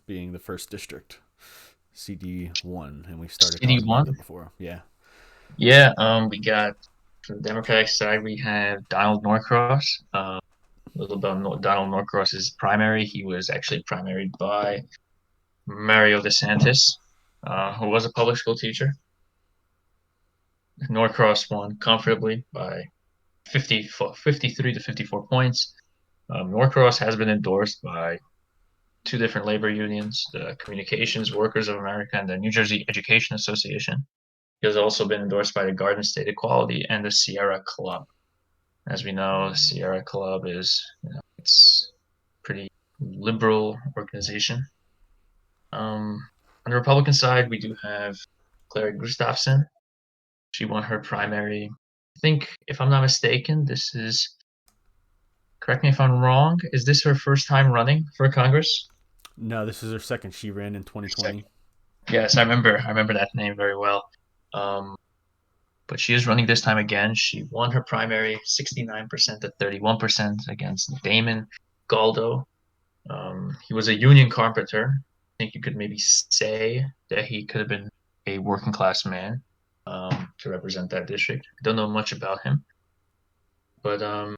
being the first district, CD1, and we started talking about CD1. that before. Yeah. Yeah, we got from the Democratic side, we have Donald Norcross. A little about Donald Norcross's primary. He was actually primaried by Mario DeSantis, who was a public school teacher. Norcross won comfortably by 53 to 54 points. Norcross has been endorsed by two different labor unions, the Communications Workers of America and the New Jersey Education Association. He has also been endorsed by the Garden State Equality and the Sierra Club. As we know, Sierra Club is, it's a pretty liberal organization. On the Republican side, we do have Claire Gustafson. She won her primary. I think, if I'm not mistaken, this is, correct me if I'm wrong, is this her first time running for Congress? No, this is her second. She ran in 2020. Second. Yes, I remember that name very well. Um, but she is running this time again. She won her primary 69% to 31% against Damon Galdo. He was a union carpenter. I think you could maybe say that he could have been a working class man to represent that district. I don't know much about him, but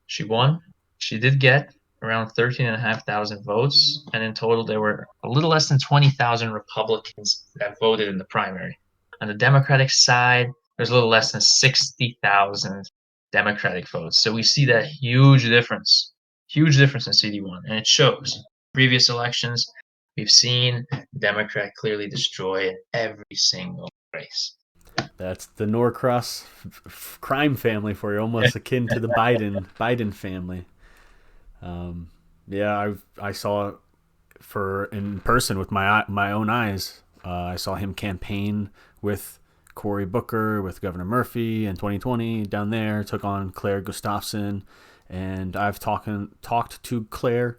she won. She did get around 13,500 votes, and in total, there were a little less than 20,000 Republicans that voted in the primary. On the Democratic side, there's a little less than 60,000 Democratic votes. So we see that huge difference in CD1, and it shows. Previous elections, we've seen the Democrat clearly destroy every single race. That's the Norcross crime family for you, almost akin to the Biden family. Um, yeah, I saw it for in person with my own eyes. I saw him campaign with Cory Booker, with Governor Murphy in 2020 down there. Took on Claire Gustafson, and I've talked to Claire,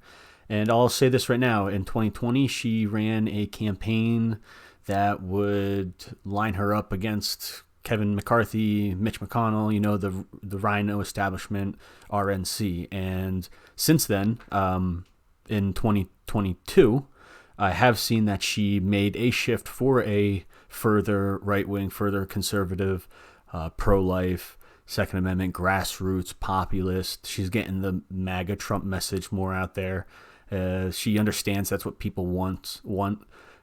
and I'll say this right now: in 2020, she ran a campaign that would line her up against Kevin McCarthy, Mitch McConnell, the Rhino establishment, RNC. And since then, in 2022, I have seen that she made a shift for a further right wing, further conservative, pro life, Second Amendment, grassroots, populist. She's getting the MAGA Trump message more out there. She understands that's what people want.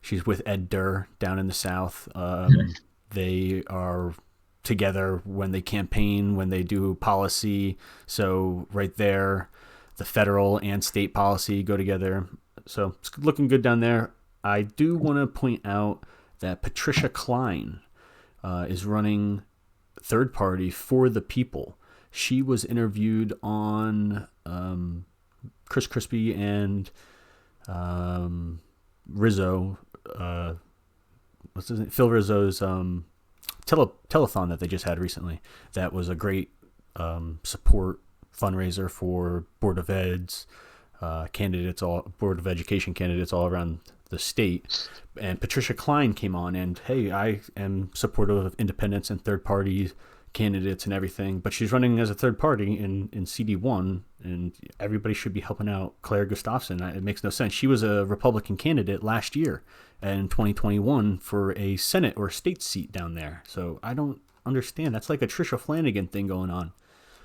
She's with Ed Durr down in the South. They are together when they campaign, when they do policy. So right there, the federal and state policy go together. So it's looking good down there. I do want to point out that Patricia Cline is running third party for the people. She was interviewed on Chris Crispy and Rizzo, what's his name? Phil Rizzo's telethon that they just had recently. That was a great support fundraiser for Board of Eds candidates, all Board of Education candidates all around the state. And Patricia Cline came on, and hey, I am supportive of independents and third party candidates and everything, but she's running as a third party in CD1, and everybody should be helping out Claire Gustafson. It makes no sense. She was a Republican candidate last year in 2021 for a Senate or state seat down there. So I don't understand. That's like a Trisha Flanagan thing going on.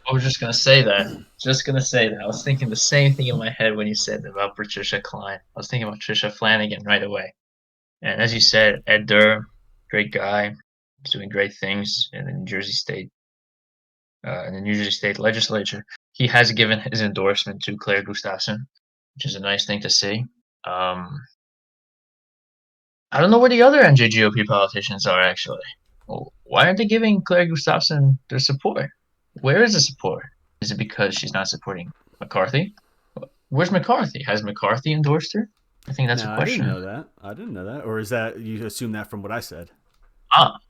I was just gonna say that. Just gonna say that. I was thinking the same thing in my head when you said about Patricia Cline. I was thinking about Tricia Flanagan right away. And as you said, Ed Durr, great guy, he's doing great things in the New Jersey State Legislature. He has given his endorsement to Claire Gustafson, which is a nice thing to see. Um, I don't know where the other NJGOP politicians are actually. Why aren't they giving Claire Gustafson their support? Where is the support? Is it because she's not supporting McCarthy? Where's McCarthy? Has McCarthy endorsed her? I think that's a No, I didn't question. know that. I didn't know that. Or is that you assume that from what I said?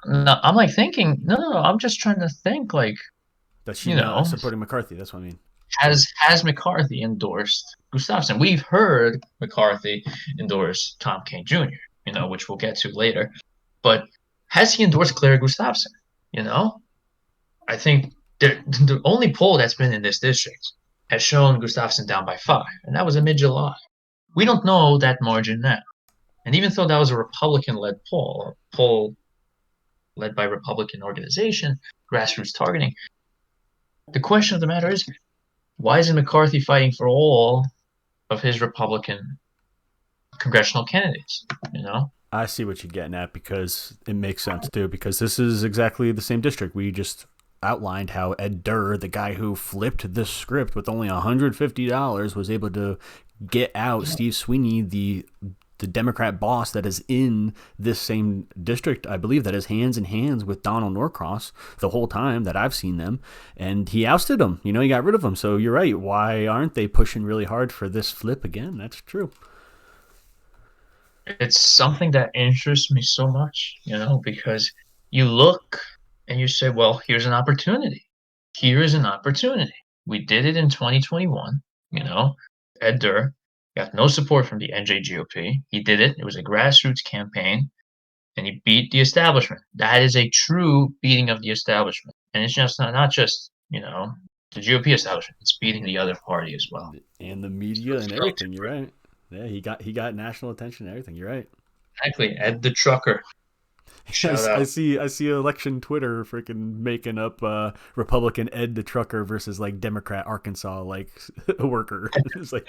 No, I'm like thinking, no, I'm just trying to think, like, That she's you not know, supporting McCarthy. That's what I mean. has McCarthy endorsed Gustafson? We've heard McCarthy endorse Tom King Jr., which we'll get to later. But has he endorsed Claire Gustafson? You know, I think the only poll that's been in this district has shown Gustafson down by 5, and that was in mid-July. We don't know that margin now. And even though that was a Republican-led poll, a poll led by a Republican organization, grassroots targeting, the question of the matter is, why isn't McCarthy fighting for all of his Republican congressional candidates? You know, I see what you're getting at because it makes sense too. Because this is exactly the same district. We just outlined how Ed Durr, the guy who flipped this script with only $150, was able to get out Steve Sweeney, the Democrat boss that is in this same district, I believe, that is hands in hands with Donald Norcross the whole time that I've seen them. And he ousted him. You know, he got rid of him. So you're right. Why aren't they pushing really hard for this flip again? That's true. it's something that interests me so much, because you look and you say, well, here's an opportunity. Here is an opportunity. We did it in 2021, Ed Durr got no support from the NJGOP. He did it. It was a grassroots campaign and he beat the establishment. That is a true beating of the establishment. And it's just not just, the GOP establishment. It's beating the other party as well. And the media and everything. You're right. Yeah, he got national attention and everything. You're right. Exactly. Ed the Trucker. Shout I out. see election Twitter freaking making up Republican Ed the trucker versus like Democrat Arkansas like worker. It's like,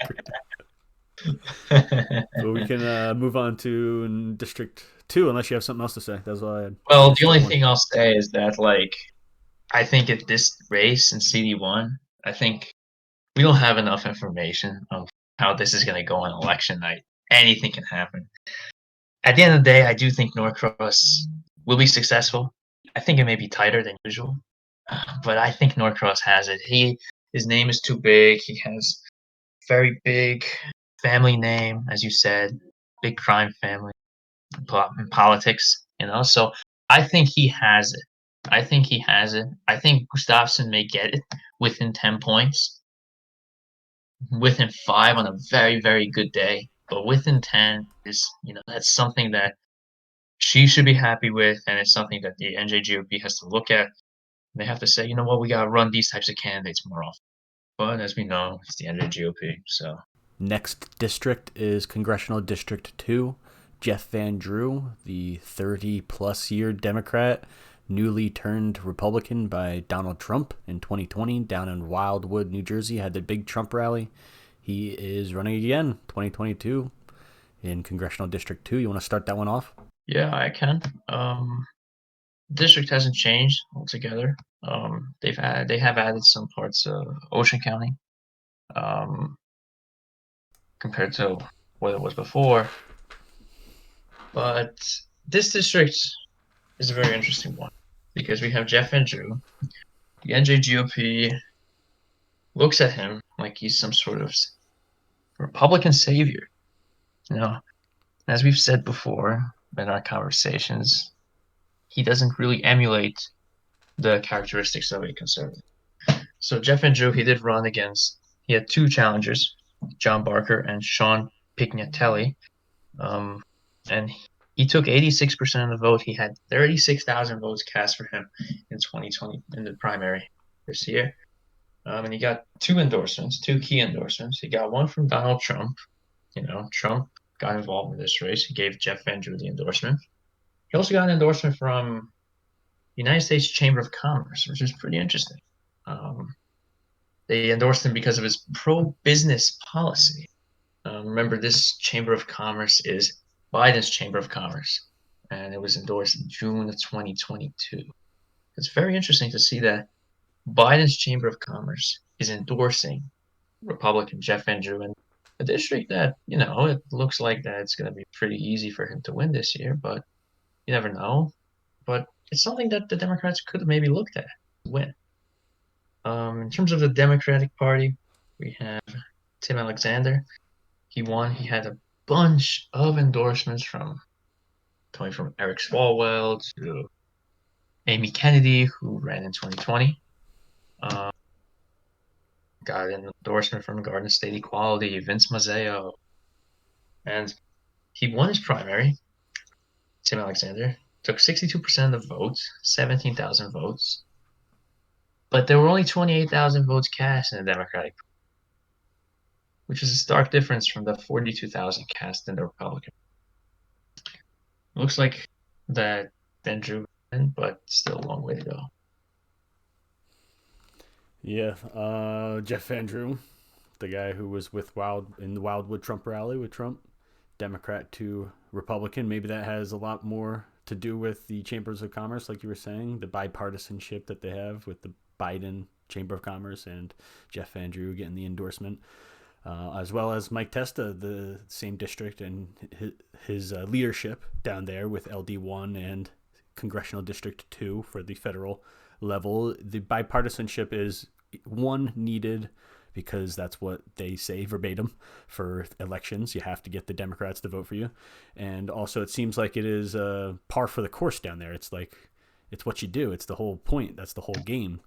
but we can move on to District 2 unless you have something else to say. That's all I had for Well, the District only 1. thing I'll say is that, I think at this race in CD1, I think we don't have enough information of how this is going to go on election night. Anything can happen. At the end of the day, I do think Norcross will be successful. I think it may be tighter than usual, but I think Norcross has it. His name is too big. He has very big family name, as you said, big crime family in politics. So I think he has it. I think he has it. I think Gustafsson may get it within 10 points, within 5 on a very, very good day. But within 10 is, that's something that she should be happy with, and it's something that the NJGOP has to look at. They have to say, you know what, we got to run these types of candidates more often. But as we know, it's the NJGOP. So Next district is Congressional District 2. Jeff Van Drew, the 30-plus year Democrat, newly turned Republican by Donald Trump in 2020 down in Wildwood, New Jersey, had the big Trump rally. He is running again 2022 in Congressional District 2. You want to start that one off? yeah, I can. District hasn't changed altogether. They have added some parts of Ocean County, um, compared to what it was before. But this district is a very interesting one because we have Jeff Van Drew. The NJGOP looks at him like he's some sort of Republican savior. You know, as we've said before in our conversations, he doesn't really emulate the characteristics of a conservative. So Jeff Van Drew, he had two challengers, John Barker and Sean Pignatelli, and he took 86% of the vote. He had 36,000 votes cast for him in 2020 in the primary this year. And he got two key endorsements. He got one from Donald Trump. Trump got involved in this race. He gave Jeff Van Drew the endorsement. He also got an endorsement from the United States Chamber of Commerce, which is pretty interesting. They endorsed him because of his pro-business policy. Remember, this Chamber of Commerce is Biden's Chamber of Commerce, and it was endorsed in June of 2022. It's very interesting to see that Biden's Chamber of Commerce is endorsing Republican Jeff Van Drew in a district that, it looks like that it's going to be pretty easy for him to win this year, but you never know. But it's something that the Democrats could have maybe looked at to win. In terms of the Democratic Party, we have Tim Alexander. He won. He had a bunch of endorsements coming from Eric Swalwell to Amy Kennedy, who ran in 2020. Got an endorsement from Garden State Equality, Vince Mazzeo, and he won his primary. Tim Alexander took 62% of the votes, 17,000 votes, but there were only 28,000 votes cast in the Democratic. which is a stark difference from the 42,000 cast in the Republican. It looks like that Andrew, but still a long way to go. Yeah, Jeff Van Drew, the guy who was with Wild in the Wildwood Trump rally with Trump, Democrat to Republican. Maybe that has a lot more to do with the chambers of commerce, like you were saying, the bipartisanship that they have with the Biden Chamber of Commerce and Jeff Van Drew getting the endorsement, as well as Mike Testa, the same district, and his leadership down there with LD1 and Congressional District 2 for the federal level. The bipartisanship is one needed because that's what they say verbatim for elections. You have to get the Democrats to vote for you. And also, it seems like it is par for the course down there. It's like, it's what you do. It's the whole point. That's the whole game.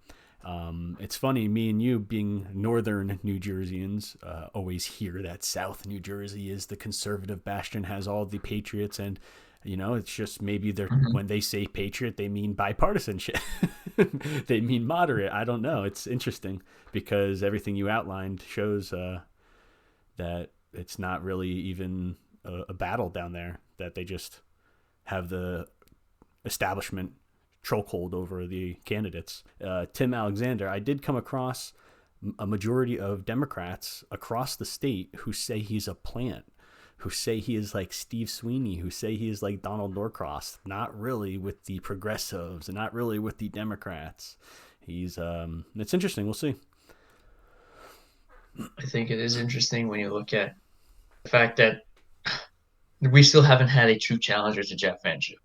It's funny, me and you being northern New Jerseyans always hear that South New Jersey is the conservative bastion, has all the patriots, and it's just maybe they're Mhm. when they say patriot, they mean bipartisanship. They mean moderate. I don't know. It's interesting because everything you outlined shows that it's not really even a battle down there. That they just have the establishment chokehold over the candidates. Tim Alexander, I did come across a majority of Democrats across the state who say he's a plant, who say he is like Steve Sweeney, who say he is like Donald Norcross, not really with the progressives and not really with the Democrats. It's interesting. We'll see. I think it is interesting when you look at the fact that we still haven't had a true challenger to Jeff Van Drew.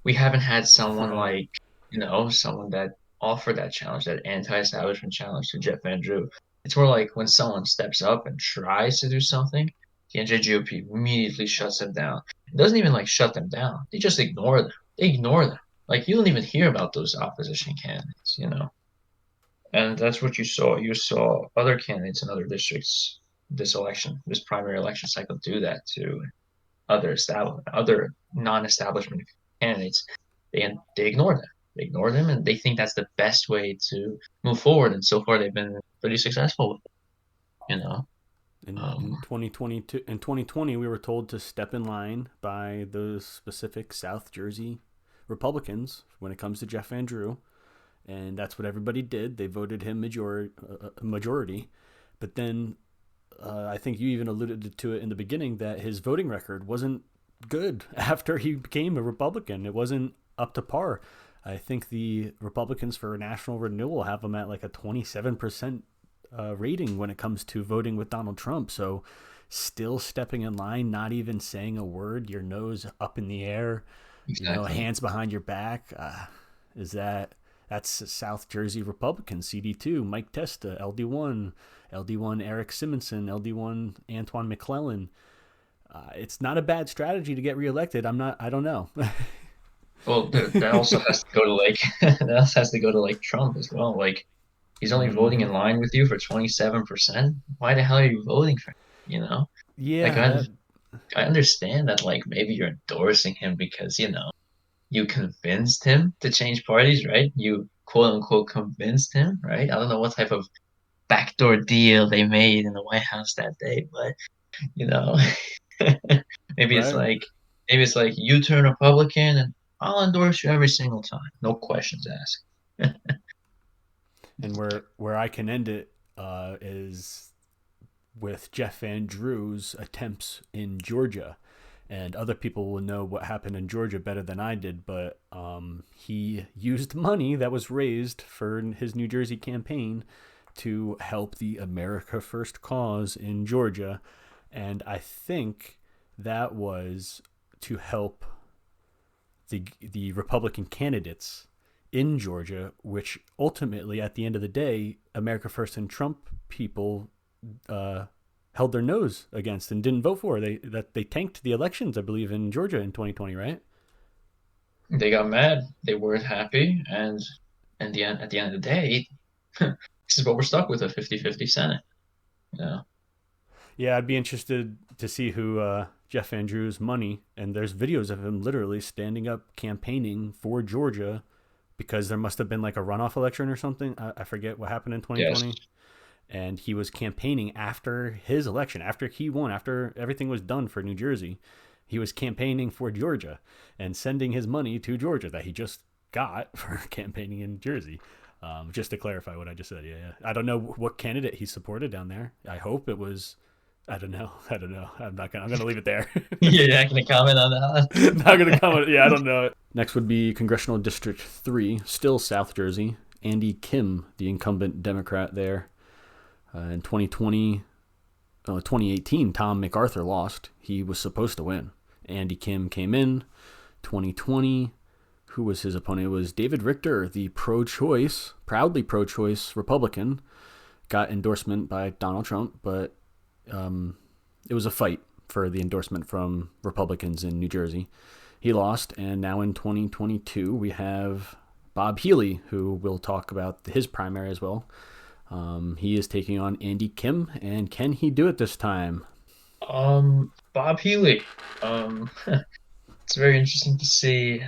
We haven't had someone Right. like, someone that offered that challenge, that anti-establishment challenge to Jeff Van Drew. It's more like when someone steps up and tries to do something, the NJGOP immediately shuts them down. It doesn't even like shut them down. They just ignore them. They ignore them. Like you don't even hear about those opposition candidates. And that's what you saw. You saw other candidates in other districts this election, this primary election cycle do that to other non-establishment candidates. They ignore them. They ignore them, and they think that's the best way to move forward. And so far, they've been pretty successful with it. In Um, 2020, we were told to step in line by those specific South Jersey Republicans when it comes to Jeff Van Drew, and that's what everybody did. They voted him majority, but then I think you even alluded to it in the beginning that his voting record wasn't good after he became a Republican. It wasn't up to par. I think the Republicans for National Renewal have him at like a 27% rating when it comes to voting with Donald Trump. So, still stepping in line, not even saying a word, your nose up in the air, exactly. hands behind your back. Is that's South Jersey Republican CD2, Mike Testa, LD1 Eric Simonson, LD1 Antoine McClellan. It's not a bad strategy to get reelected. I don't know. Well, that also has to go to like that also has to go to like Trump as well. Like he's only voting Mm-hmm. in line with you for 27%. Why the hell are you voting for him? Like Yeah, that I understand that like maybe you're endorsing him because you convinced him to change parties, right? You quote unquote convinced him, right? I don't know what type of backdoor deal they made in the White House that day, but you know, maybe it's right. like maybe it's like you turn Republican and I'll endorse you every single time, no questions asked. And where I can end it is with Jeff Van Drew's attempts in Georgia. And other people will know what happened in Georgia better than I did, but he used money that was raised for his New Jersey campaign to help the America First cause in Georgia. And I think that was to help the Republican candidates in Georgia, which ultimately, at the end of the day, America First and Trump people uh, held their nose against and didn't vote for. They tanked the elections, I believe, in Georgia in 2020, right? They got mad, they weren't happy, and at the end of the day, this is what we're stuck with, a 50-50 Senate. You know? Yeah, I'd be interested to see who Jeff Van Drew's money, and there's videos of him literally standing up campaigning for Georgia because there must have been like a runoff election or something. I forget what happened in Yes. 2020. and he was campaigning after his election, after he won, after everything was done for New Jersey. He was campaigning for Georgia and sending his money to Georgia that he just got for campaigning in Jersey. Just to clarify what I just said, yeah. I don't know what candidate he supported down there. I hope it was. I don't know. I'm not gonna. I'm gonna leave it there. You're not going to comment on Not gonna comment. Yeah, I don't know. Next would be Congressional District 3, still South Jersey. Andy Kim, the incumbent Democrat there. In 2018, Tom MacArthur lost. He was supposed to win. Andy Kim came in. 2020, who was his opponent? It was David Richter, the proudly pro-choice Republican. Got endorsement by Donald Trump, but it was a fight for the endorsement from Republicans in New Jersey. He lost, and now in 2022, we have Bob Healy, who we'll talk about his primary as well. He is taking on Andy Kim, and can he do it this time? Bob Healy. It's very interesting to see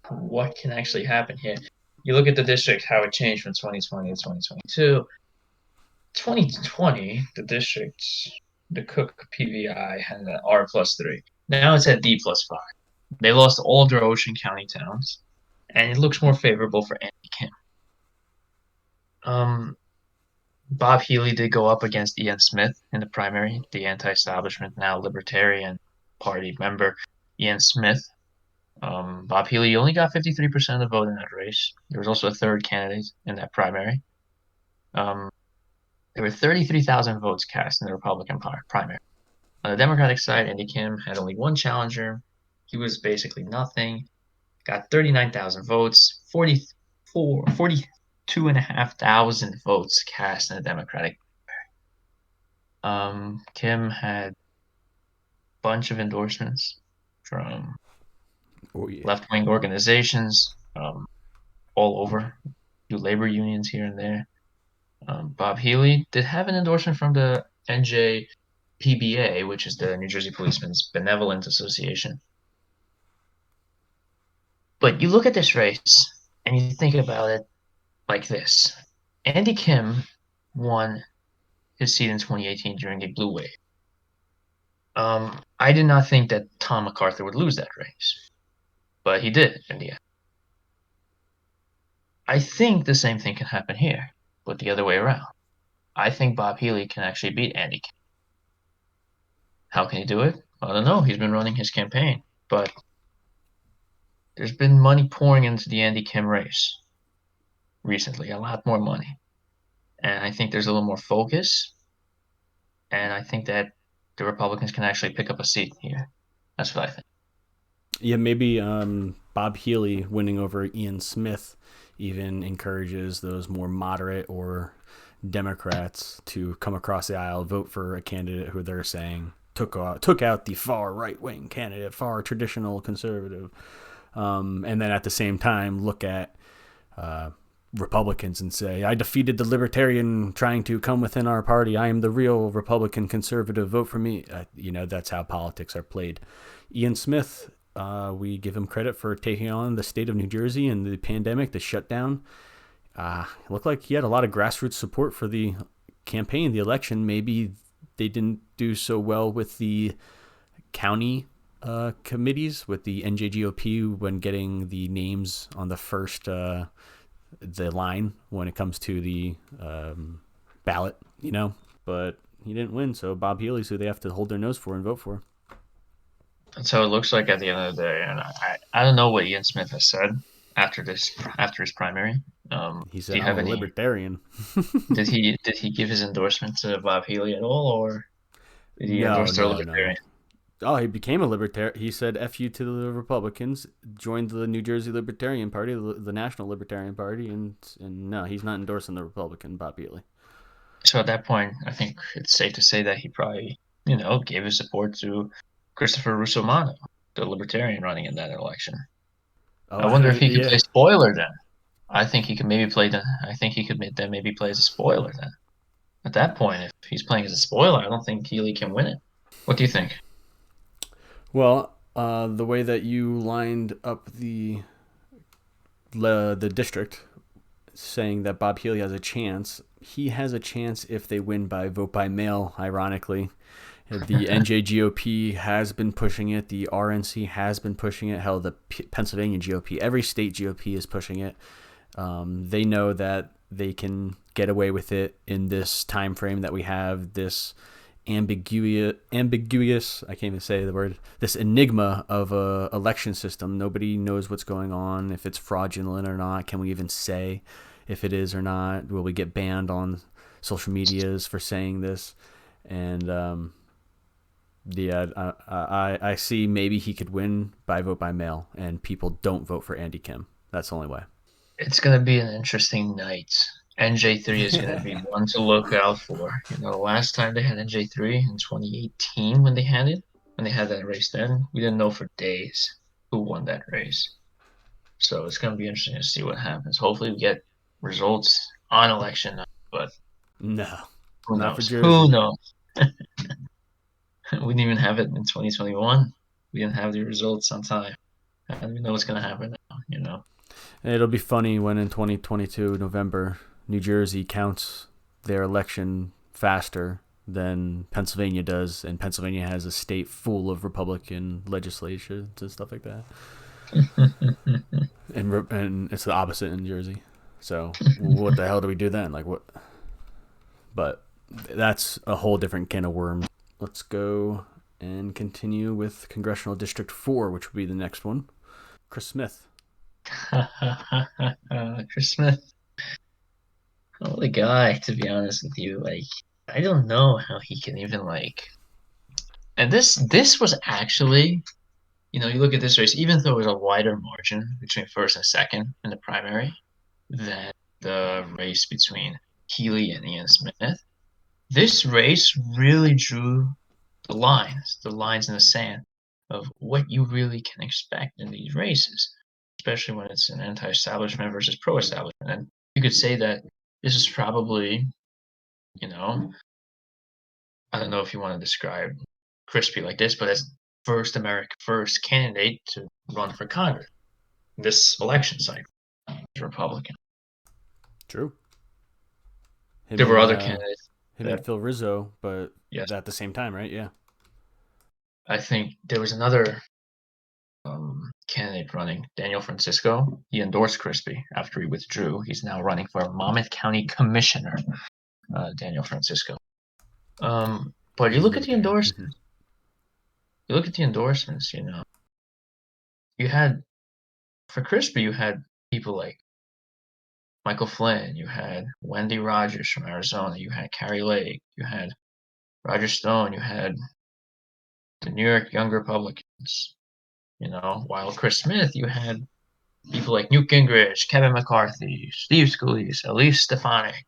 what can actually happen here. You look at the district, how it changed from 2020 to 2022. 2020, the district, the Cook PVI had an R+3. Now it's at D+5. They lost all of their Ocean County towns, and it looks more favorable for Andy Kim. Bob Healy did go up against Ian Smith in the primary, the anti-establishment, now Libertarian Party member, Ian Smith. Bob Healy only got 53% of the vote in that race. There was also a third candidate in that primary. There were 33,000 votes cast in the Republican primary. On the Democratic side, Andy Kim had only one challenger. He was basically nothing. Got 39,000 votes, 42,500 votes cast in the Democratic primary. Kim had a bunch of endorsements from left-wing organizations all over, labor unions here and there. Bob Healy did have an endorsement from the NJ which is the New Jersey Policemen's Benevolent Association. But you look at this race and you think about it like this. Andy Kim won his seat in 2018 during a blue wave. I did not think that Tom MacArthur would lose that race, but he did in the end. I think the same thing can happen here, but the other way around. I think Bob Healy can actually beat Andy Kim. How can he do it? I don't know. He's been running his campaign, but there's been money pouring into the Andy Kim race recently, a lot more money. And I think there's a little more focus, and I think that the Republicans can actually pick up a seat here. That's what I think. Yeah, maybe Bob Healy winning over Ian Smith even encourages those more moderate or Democrats to come across the aisle, vote for a candidate who they're saying took out the far right wing candidate, far traditional conservative, and then at the same time look at Republicans and say, I defeated the libertarian trying to come within our party. I am the real Republican conservative. Vote for me. That's how politics are played. Ian Smith, we give him credit for taking on the state of New Jersey and the pandemic, the shutdown. It looked like he had a lot of grassroots support for the campaign, the election. Maybe they didn't do so well with the county committees, with the NJGOP when getting the names on the first the line when it comes to the ballot, but he didn't win. So Bob Healy's who they have to hold their nose for and vote for. That's how it looks like at the end of the day. And I don't know what Ian Smith has said after his primary. He said, "I'm a libertarian." Did he give his endorsement to Bob Healy at all, or did he endorse the libertarian? No. Oh, he became a libertarian. He said "F you" to the Republicans, joined the New Jersey Libertarian Party, the National Libertarian Party, and no, he's not endorsing the Republican Bob Healy. So at that point, I think it's safe to say that he probably, gave his support to Christopher Russomano, the Libertarian running in that election. I wonder if he could play spoiler then. I think he could maybe play maybe play as a spoiler then. At that point, if he's playing as a spoiler, I don't think Healy can win it. What do you think? Well, the way that you lined up the district, saying that Bob Healy has a chance. He has a chance if they win by vote by mail, ironically. The NJGOP has been pushing it. The RNC has been pushing it. Hell, the Pennsylvania GOP, every state GOP is pushing it. They know that they can get away with it in this time frame that we have, this ambiguous, I can't even say the word, this enigma of a election system. Nobody knows what's going on, if it's fraudulent or not. Can we even say if it is or not? Will we get banned on social medias for saying this? And yeah, I see maybe he could win by vote by mail, and people don't vote for Andy Kim. That's the only way. It's going to be an interesting night. NJ3 is going to be one to look out for. The last time they had NJ3 in 2018 when they had that race then, we didn't know for days who won that race. So it's going to be interesting to see what happens. Hopefully we get results on election night, but No, who not for knows? Jersey. Who knows? We didn't even have it in 2021. We didn't have the results on time. I don't even know what's going to happen now. It'll be funny when in 2022 November, New Jersey counts their election faster than Pennsylvania does, and Pennsylvania has a state full of Republican legislatures and stuff like that. And it's the opposite in Jersey. So what the hell do we do then? Like what? But that's a whole different can of worms. Let's go and continue with Congressional District 4, which will be the next one. Chris Smith. Chris Smith. Oh, the guy, to be honest with you, I don't know how he can even and this was actually, you look at this race, even though it was a wider margin between first and second in the primary than the race between Healy and Ian Smith, this race really drew the lines in the sand of what you really can expect in these races, especially when it's an anti-establishment versus pro-establishment. And you could say that this is probably, you know, I don't know if you want to describe Crispy like this, but as first candidate to run for Congress this election cycle as Republican. True. Him There were and other candidates him and that, Phil Rizzo, but yes, at the same time, right? Yeah. I think there was another candidate running, Daniel Francisco. He endorsed Crispy after he withdrew. He's now running for Monmouth County Commissioner, Daniel Francisco. But you look at the Okay. endorsements. You look at the endorsements. You had for Crispy, you had people like Michael Flynn. You had Wendy Rogers from Arizona. You had Carrie Lake. You had Roger Stone. You had the New York Young Republicans. While Chris Smith, you had people like Newt Gingrich, Kevin McCarthy, Steve Scalise, Elise Stefanik.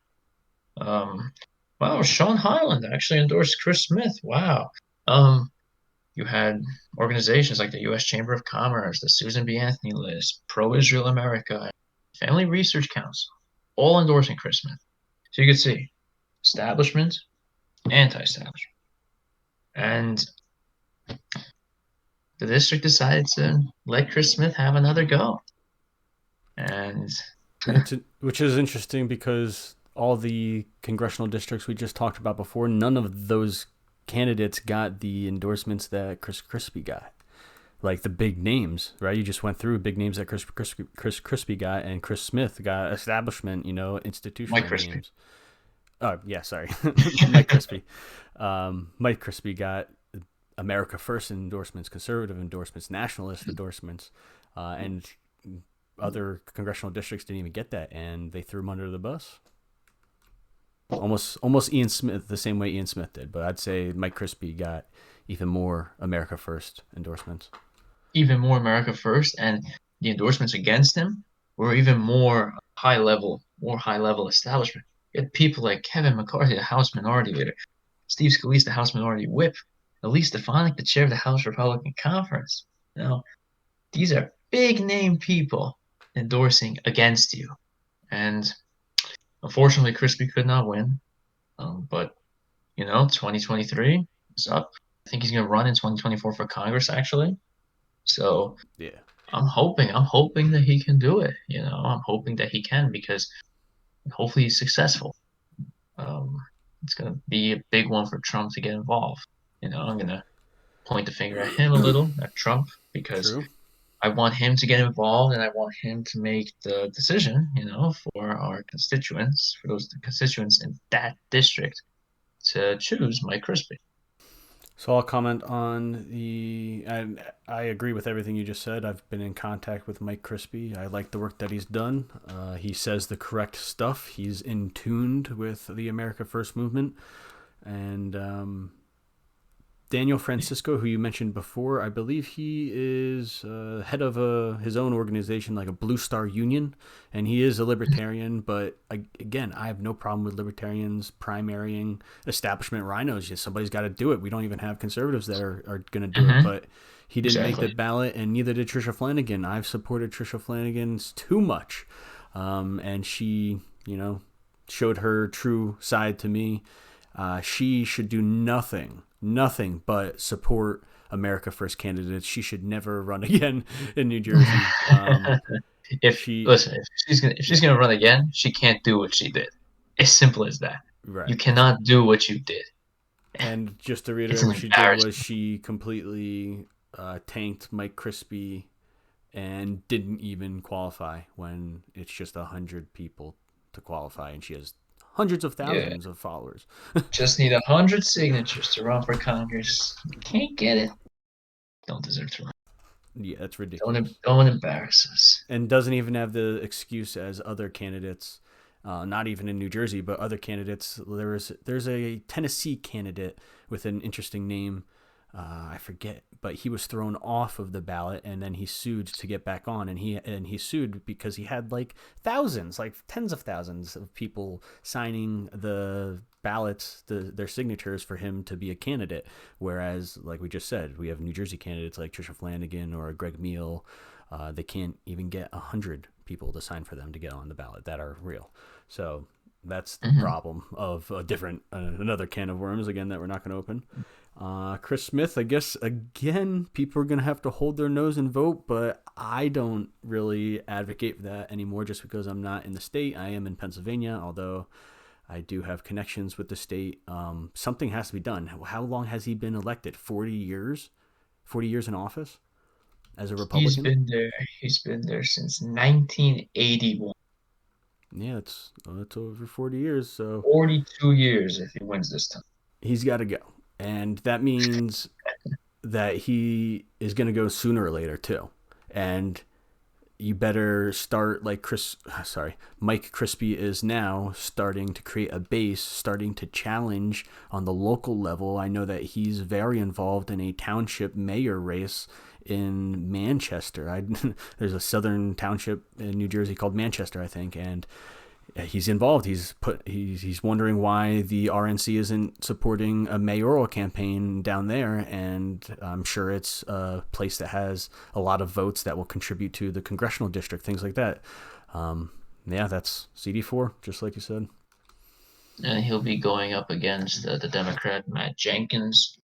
Wow, Sean Hyland actually endorsed Chris Smith. Wow. You had organizations like the U.S. Chamber of Commerce, the Susan B. Anthony List, Pro-Israel America, Family Research Council, all endorsing Chris Smith. So you could see establishment, anti-establishment. And the district decided to let Chris Smith have another go. And Which is interesting because all the congressional districts we just talked about before, none of those candidates got the endorsements that Chris Crispy got. Like the big names, right? You just went through big names that Chris Crispy got, and Chris Smith got establishment, institutional Mike Crispy. names. Oh yeah, sorry, Mike Crispy. Mike Crispy got America First endorsements, conservative endorsements, nationalist endorsements, and other congressional districts didn't even get that, and they threw him under the bus. Almost Ian Smith, the same way Ian Smith did, but I'd say Mike Crispy got even more America First endorsements. Even more America First, and the endorsements against him were even more high level establishment. You had people like Kevin McCarthy, the House Minority Leader, Steve Scalise, the House Minority Whip, Elise Stefanik, the chair of the House Republican Conference. These are big name people endorsing against you. And unfortunately, Crispy could not win. But 2023 is up. I think he's going to run in 2024 for Congress, actually. So Yeah. I'm hoping that he can do it. I'm hoping that he can because And hopefully he's successful. Um, it's going to be a big one for Trump to get involved. I'm going to point the finger at him a little, at Trump, because True. I want him to get involved and I want him to make the decision, for our constituents, for those constituents in that district to choose Mike Crispy. So I'll comment on the. I agree with everything you just said. I've been in contact with Mike Crispy. I like the work that he's done. He says the correct stuff. He's in tuned with the America First movement, and Daniel Francisco, who you mentioned before, I believe he is head of his own organization, like a Blue Star Union, and he is a libertarian. But again, I have no problem with libertarians primarying establishment rhinos. Just somebody's got to do it. We don't even have conservatives that are going to do it. Mm-hmm. But he didn't make the Exactly. ballot, and neither did Trisha Flanagan. I've supported Trisha Flanagan's too much, and she, showed her true side to me. She should do nothing but support America First candidates. She should never run again in New Jersey. if She listen, if she's gonna run again, she can't do what she did. As simple as that. You right. cannot do what you did. And just to It's reiterate, an what she did was embarrassment. she completely tanked Mike Crispy and didn't even qualify when it's just 100 people to qualify, and she has hundreds of Yeah, thousands of followers. just need 100 signatures to run for Congress. You can't get it. Don't deserve to run. Yeah, that's Don't ridiculous. don't embarrass us. And doesn't even have the excuse as other candidates, not even in New Jersey, but other candidates. There's a Tennessee candidate with an interesting name. I forget, but he was thrown off of the ballot and then he sued to get back on, and he sued because he had like thousands, like tens of thousands of people signing the ballots, their signatures for him to be a candidate. Whereas, like we just said, we have New Jersey candidates like Trisha Flanagan or Greg Meal. They can't even get 100 people to sign for them to get on the ballot that are real. So that's the Hmm. problem of another can of worms again that we're not going to open. Chris Smith, I guess again, people are going to have to hold their nose and vote, but I don't really advocate for that anymore just because I'm not in the state. I am in Pennsylvania, although I do have connections with the state. Something has to be done. How long has he been elected? 40 years? 40 years in office as a He's Republican? been there. He's been there since 1981. Yeah, it's over 40 years, so 42 years if he wins this time. he's got to go. And that means that he is going to go sooner or later too. And you better start like Mike Crispy is now starting to create a base, starting to challenge on the local level. I know that he's very involved in a township mayor race in Manchester. There's a southern township in New Jersey called Manchester, I think, and he's involved. He's wondering why the RNC isn't supporting a mayoral campaign down there, and I'm sure it's a place that has a lot of votes that will contribute to the congressional district, things like that. Yeah, that's CD4, just like you said. And he'll be going up against the Democrat Matt Jenkins,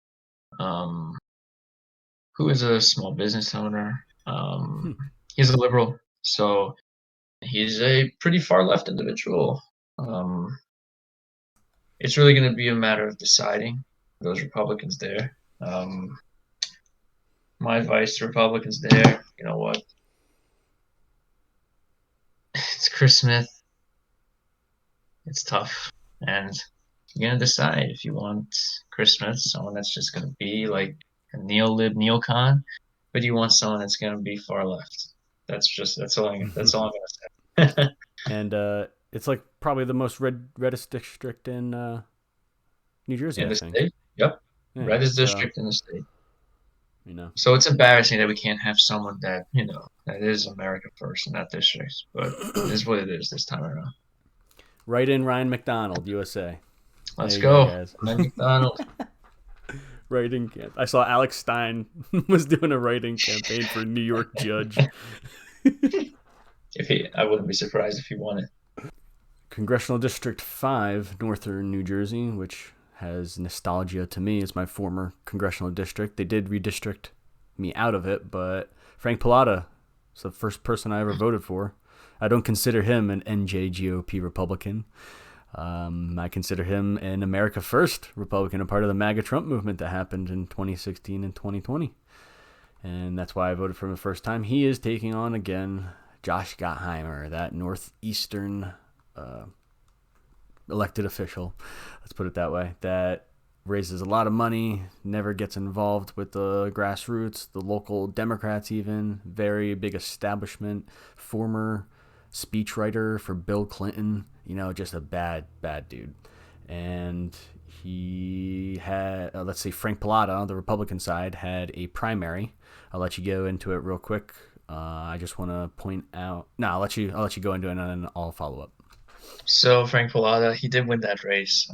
um, who is a small business owner. Hmm. He's a liberal, so he's a pretty far left individual. Um, it's really going to be a matter of deciding those Republicans there. My advice to Republicans there, you know what? It's Chris Smith. It's tough, and you're gonna decide if you want Chris Smith, someone that's just gonna be like a neo-lib neocon, but you want someone that's gonna be far left. That's all I'm gonna say. And it's like probably the most reddest district in New Jersey, In I the think. state, yep, Yeah, reddest so district in the state. you know, So it's embarrassing that we can't have someone that is America first in that district, but it is what it is this time around. write in Ryan McDonald, USA. There Let's you go, go, guys. Ryan McDonald. Writing camp. I saw Alex Stein was doing a writing campaign for New York judge. I wouldn't be surprised if he won it. Congressional District 5, Northern New Jersey, which has nostalgia to me. It's my former congressional district. They did redistrict me out of it, but Frank Pallotta is the first person I ever voted for. I don't consider him an NJ GOP Republican. I consider him an America First Republican, a part of the MAGA Trump movement that happened in 2016 and 2020. And that's why I voted for him the first time. He is taking on, again, Josh Gottheimer, that Northeastern elected official, let's put it that way, that raises a lot of money, never gets involved with the grassroots, the local Democrats even, very big establishment, former speechwriter for Bill Clinton, just a bad, bad dude. And he had, let's say Frank Pallotta on the Republican side had a primary. I'll let you go into it real quick. I just want to point out. No, I'll let you go into it, and then I'll follow up. So Frank Pallotta, he did win that race,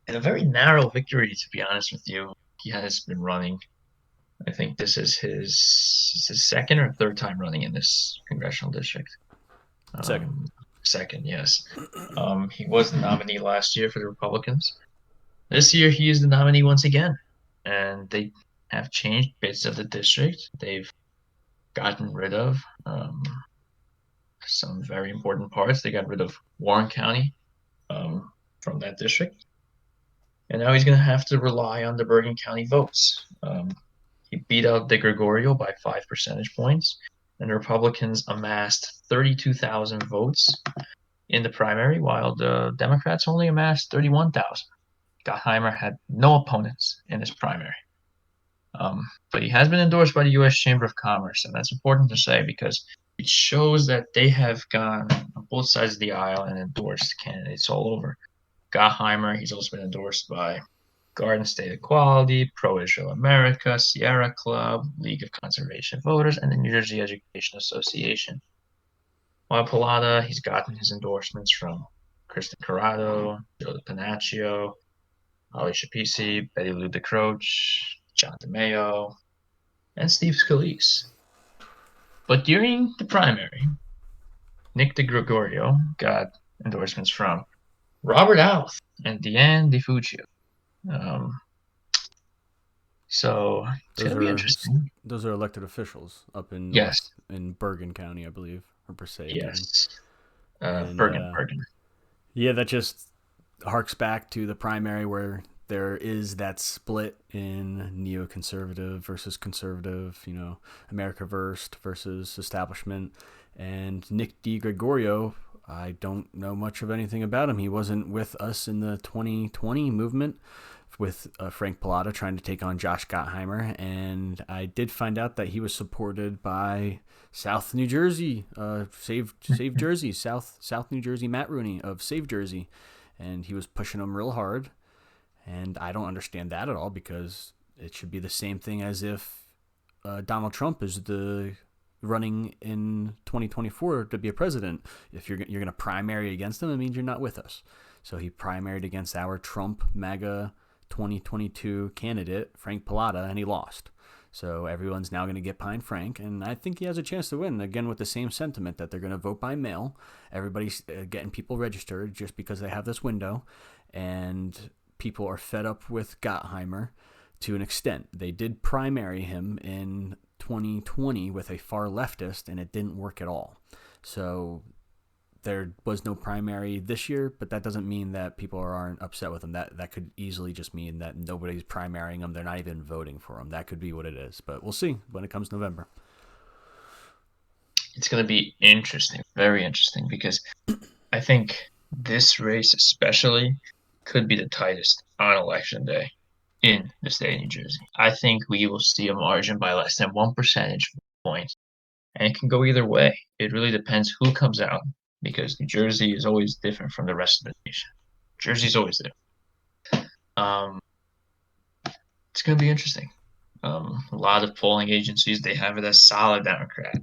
in a very narrow victory, to be honest with you. He has been running. I think this is his second or third time running in this congressional district. Second. Second, yes. He was the nominee last year for the Republicans. This year, he is the nominee once again, and they have changed bits of the district. They've gotten rid of some very important parts. They got rid of Warren County from that district, and now he's going to have to rely on the Bergen County votes. He beat out DeGregorio by 5 percentage points, and the Republicans amassed 32,000 votes in the primary, while the Democrats only amassed 31,000. Gottheimer had no opponents in his primary. But he has been endorsed by the U.S. Chamber of Commerce, and that's important to say because it shows that they have gone on both sides of the aisle and endorsed candidates all over. Gottheimer, he's also been endorsed by Garden State Equality, Pro-Israel America, Sierra Club, League of Conservation Voters, and the New Jersey Education Association. While Pallotta, he's gotten his endorsements from Kristen Corrado, Joe DiPanaccio, Holly Shapisi, Betty Lou DeCroce, John DeMayo, and Steve Scalise. But during the primary, Nick DeGregorio got endorsements from Robert Alth and Deanne DeFuccio. So it's going to be interesting. Those are elected officials up in Yes. in Bergen County, I believe, or Passaic. Yes. Bergen. Bergen. Yeah, that just harks back to the primary where there is that split in neoconservative versus conservative, America First versus establishment. And Nick DeGregorio, I don't know much of anything about him. He wasn't with us in the 2020 movement with Frank Pallotta trying to take on Josh Gottheimer. And I did find out that he was supported by South New Jersey, Save Jersey, South New Jersey, Matt Rooney of Save Jersey. And he was pushing him real hard. And I don't understand that at all because it should be the same thing as if Donald Trump is the running in 2024 to be a president. If you're going to primary against him, it means you're not with us. So he primaried against our Trump MAGA 2022 candidate, Frank Pallotta, and he lost. So everyone's now going to get behind Frank, and I think he has a chance to win, again, with the same sentiment that they're going to vote by mail. Everybody's getting people registered just because they have this window, and people are fed up with Gottheimer to an extent. They did primary him in 2020 with a far leftist, and it didn't work at all. So there was no primary this year, but that doesn't mean that people aren't upset with him. That could easily just mean that nobody's primarying him. They're not even voting for him. That could be what it is. But we'll see when it comes November. It's going to be interesting, very interesting, because I think this race especially could be the tightest on election day in the state of New Jersey. I think we will see a margin by less than 1 percentage point, and it can go either way. It really depends who comes out, because New Jersey is always different from the rest of the nation. Jersey's always different. It's going to be interesting. A lot of polling agencies, they have it as solid Democrat.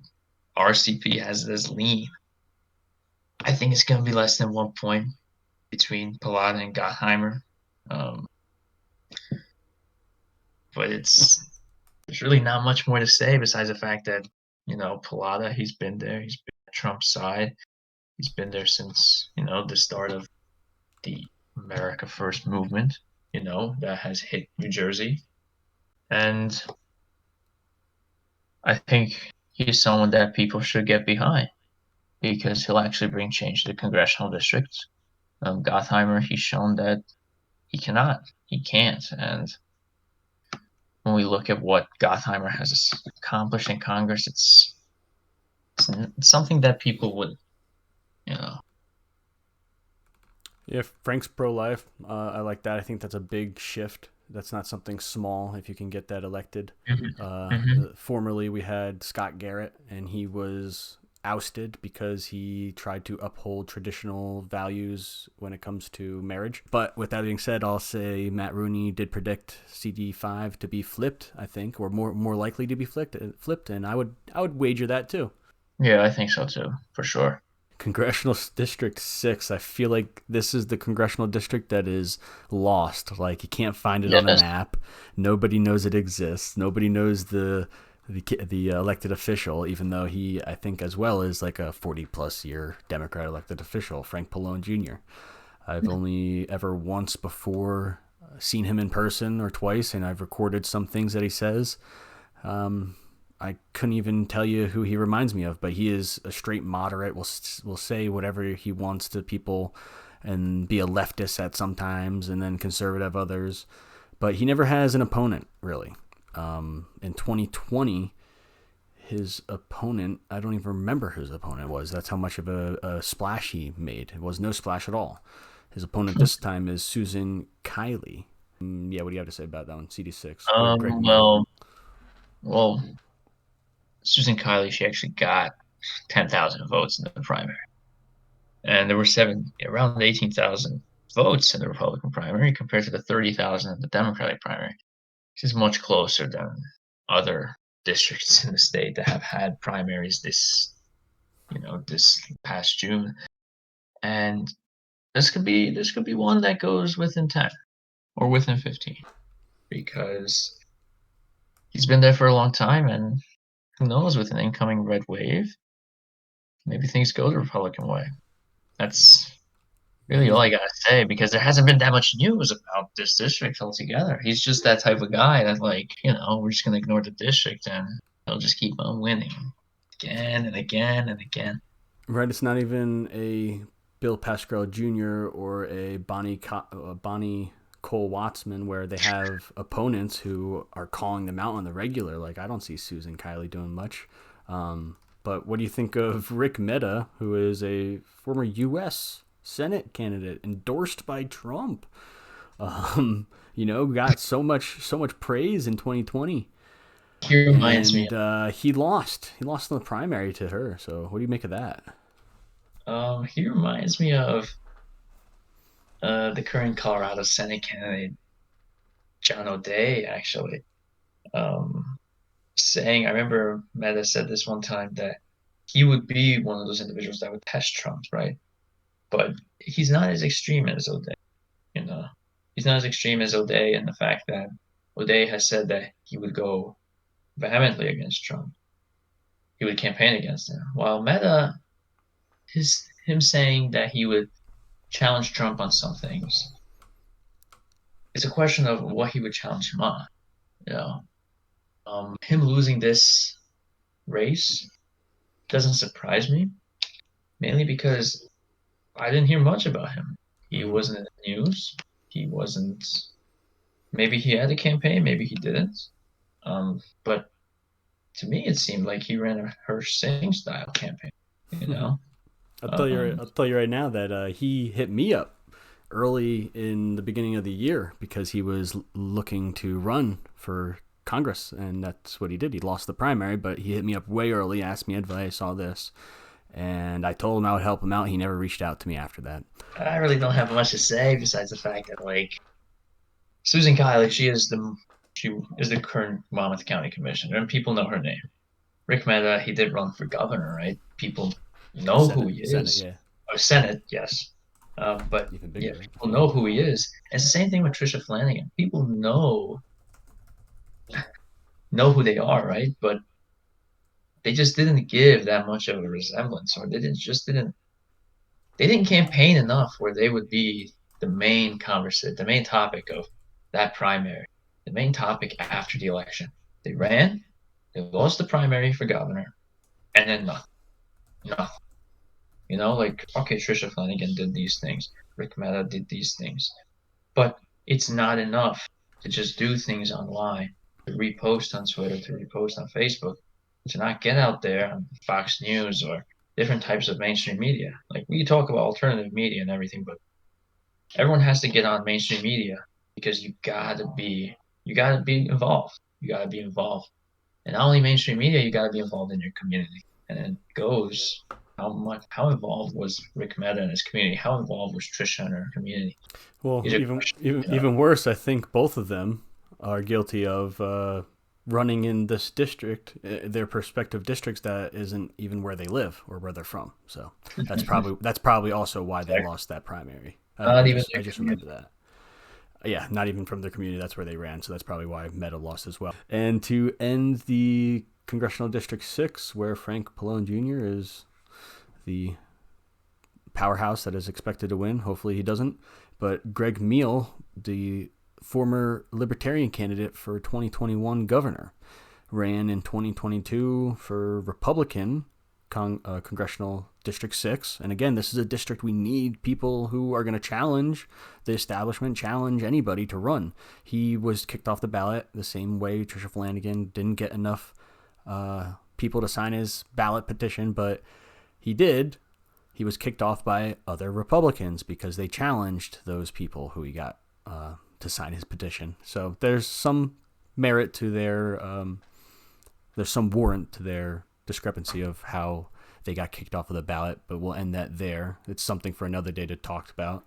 RCP has it as lean. I think it's going to be less than 1 point between Pallotta and Gottheimer. But there's really not much more to say besides the fact that, Pallotta, he's been there. He's been on Trump's side. He's been there since, the start of the America First movement, that has hit New Jersey. And I think he's someone that people should get behind. because he'll actually bring change to the congressional districts. Gottheimer, he's shown that he cannot, he can't. And when we look at what Gottheimer has accomplished in Congress, it's something that people would, you know. Yeah, Frank's pro-life. I like that. I think that's a big shift. That's not something small if you can get that elected. Mm-hmm. Formerly, we had Scott Garrett, and he was ousted because he tried to uphold traditional values when it comes to marriage. But with that being said, I'll say Matt Rooney did predict CD5 to be flipped, I think, or more likely to be flipped, and I would wager that too. Yeah, I think so too, for sure. Congressional District 6, I feel like this is the congressional district that is lost. Like, you can't find it on a Yes. map. Nobody knows it exists. Nobody knows the elected official, even though he, I think, as well, is like a 40 plus year Democrat elected official, Frank Pallone Jr. I've only ever once before seen him in person or twice, and I've recorded some things that he says. Um, I couldn't even tell you who he reminds me of, but he is a straight moderate. Will say whatever he wants to people, and be a leftist at sometimes, and then conservative others. But he never has an opponent really. In 2020, his opponent, I don't even remember who his opponent was. That's how much of a splash he made. It was no splash at all. His opponent this time is Susan Kiley. Yeah, what do you have to say about that one? CD6 or Greg Um, Neal? well, well, Susan Kiley, she actually got 10,000 votes in the primary, and there were around 18,000 votes in the Republican primary compared to the 30,000 in the Democratic primary. This is much closer than other districts in the state that have had primaries this past June. And this could be one that goes within 10 or within 15 because he's been there for a long time, and who knows, with an incoming red wave, maybe things go the Republican way. That's really all Yeah, I gotta say because there hasn't been that much news about this district altogether. He's just that type of guy that, like, we're just gonna ignore the district and he'll just keep on winning again and again and again. right. It's not even a Bill Pascrell Jr. or a Bonnie Cole Wattsman where they have opponents who are calling them out on the regular. Like, I don't see Susan Kiley doing much. But what do you think of Rick Mehta, who is a former U.S. Senate candidate endorsed by Trump? Got so much praise in 2020, He reminds me and he lost. He lost in the primary to her. So, what do you make of that? of the current Colorado Senate candidate John O'Day, actually. Um, I remember Meta said this one time that he would be one of those individuals that would test Trump, right? But he's not as extreme as O'Day, you know. He's not as extreme as O'Day in the fact that O'Day has said that he would go vehemently against Trump. He would campaign against him. While Meta is him saying that he would challenge Trump on some things. It's a question of what he would challenge him on. You know, him losing this race doesn't surprise me, mainly because I didn't hear much about him. He Mm-hmm. wasn't in the news. He wasn't. Maybe he had a campaign, maybe he didn't. But to me, it seemed like he ran a Hirsch Singh style campaign. You know, I'll tell you. um, I'll tell you right now that he hit me up early in the beginning of the year because he was looking to run for Congress, and that's what he did. He lost the primary, but he hit me up way early, asked me advice, all this, and I told him I would help him out. He never reached out to me after that. I really don't have much to say besides the fact that, like, Susan Kiley, she is the current Monmouth County Commissioner, and people know her name. Rick Mehta, he did run for governor, right? People know who Senate, he Senate, is. yeah, Or Senate, yes. But even yeah, bigger, right? people know who he is. It's the same thing with Trisha Flanagan. People know who they are, right? But they just didn't give that much of a resemblance, or they didn't campaign enough where they would be the main conversation, the main topic of that primary, the main topic after the election. They ran, they lost the primary for governor, and then nothing. Nothing. Like, okay, Trisha Flanagan did these things, Rick Mehta did these things, but it's not enough to just do things online, to repost on Twitter, to repost on Facebook, to not get out there on Fox News or different types of mainstream media. Like, we talk about alternative media and everything, but everyone has to get on mainstream media because you gotta be involved. You gotta be involved. And not only mainstream media, you gotta be involved in your community. And it goes how involved was Rick Mehta in his community? How involved was Trisha in her community? Well, These are even questions, even even worse, I think both of them are guilty of running in this district, their prospective districts that isn't even where they live or where they're from. So that's probably also why they Exactly. lost that primary. Not even I their just community. remember that. Yeah, not even from their community. That's where they ran. So that's probably why Meta lost as well. And to end the Congressional District 6, where Frank Pallone Jr. is the powerhouse that is expected to win. Hopefully he doesn't. But Greg Meal, the former Libertarian candidate for 2021 governor, ran in 2022 for Republican Congressional District 6. And again, this is a district we need people who are going to challenge the establishment, challenge anybody to run. He was kicked off the ballot the same way Trisha Flanagan didn't get enough people to sign his ballot petition, but he did. He was kicked off by other Republicans because they challenged those people who he got to sign his petition. So there's some merit to there's some warrant to their discrepancy of how they got kicked off of the ballot, but we'll end that there. It's something for another day to talk about.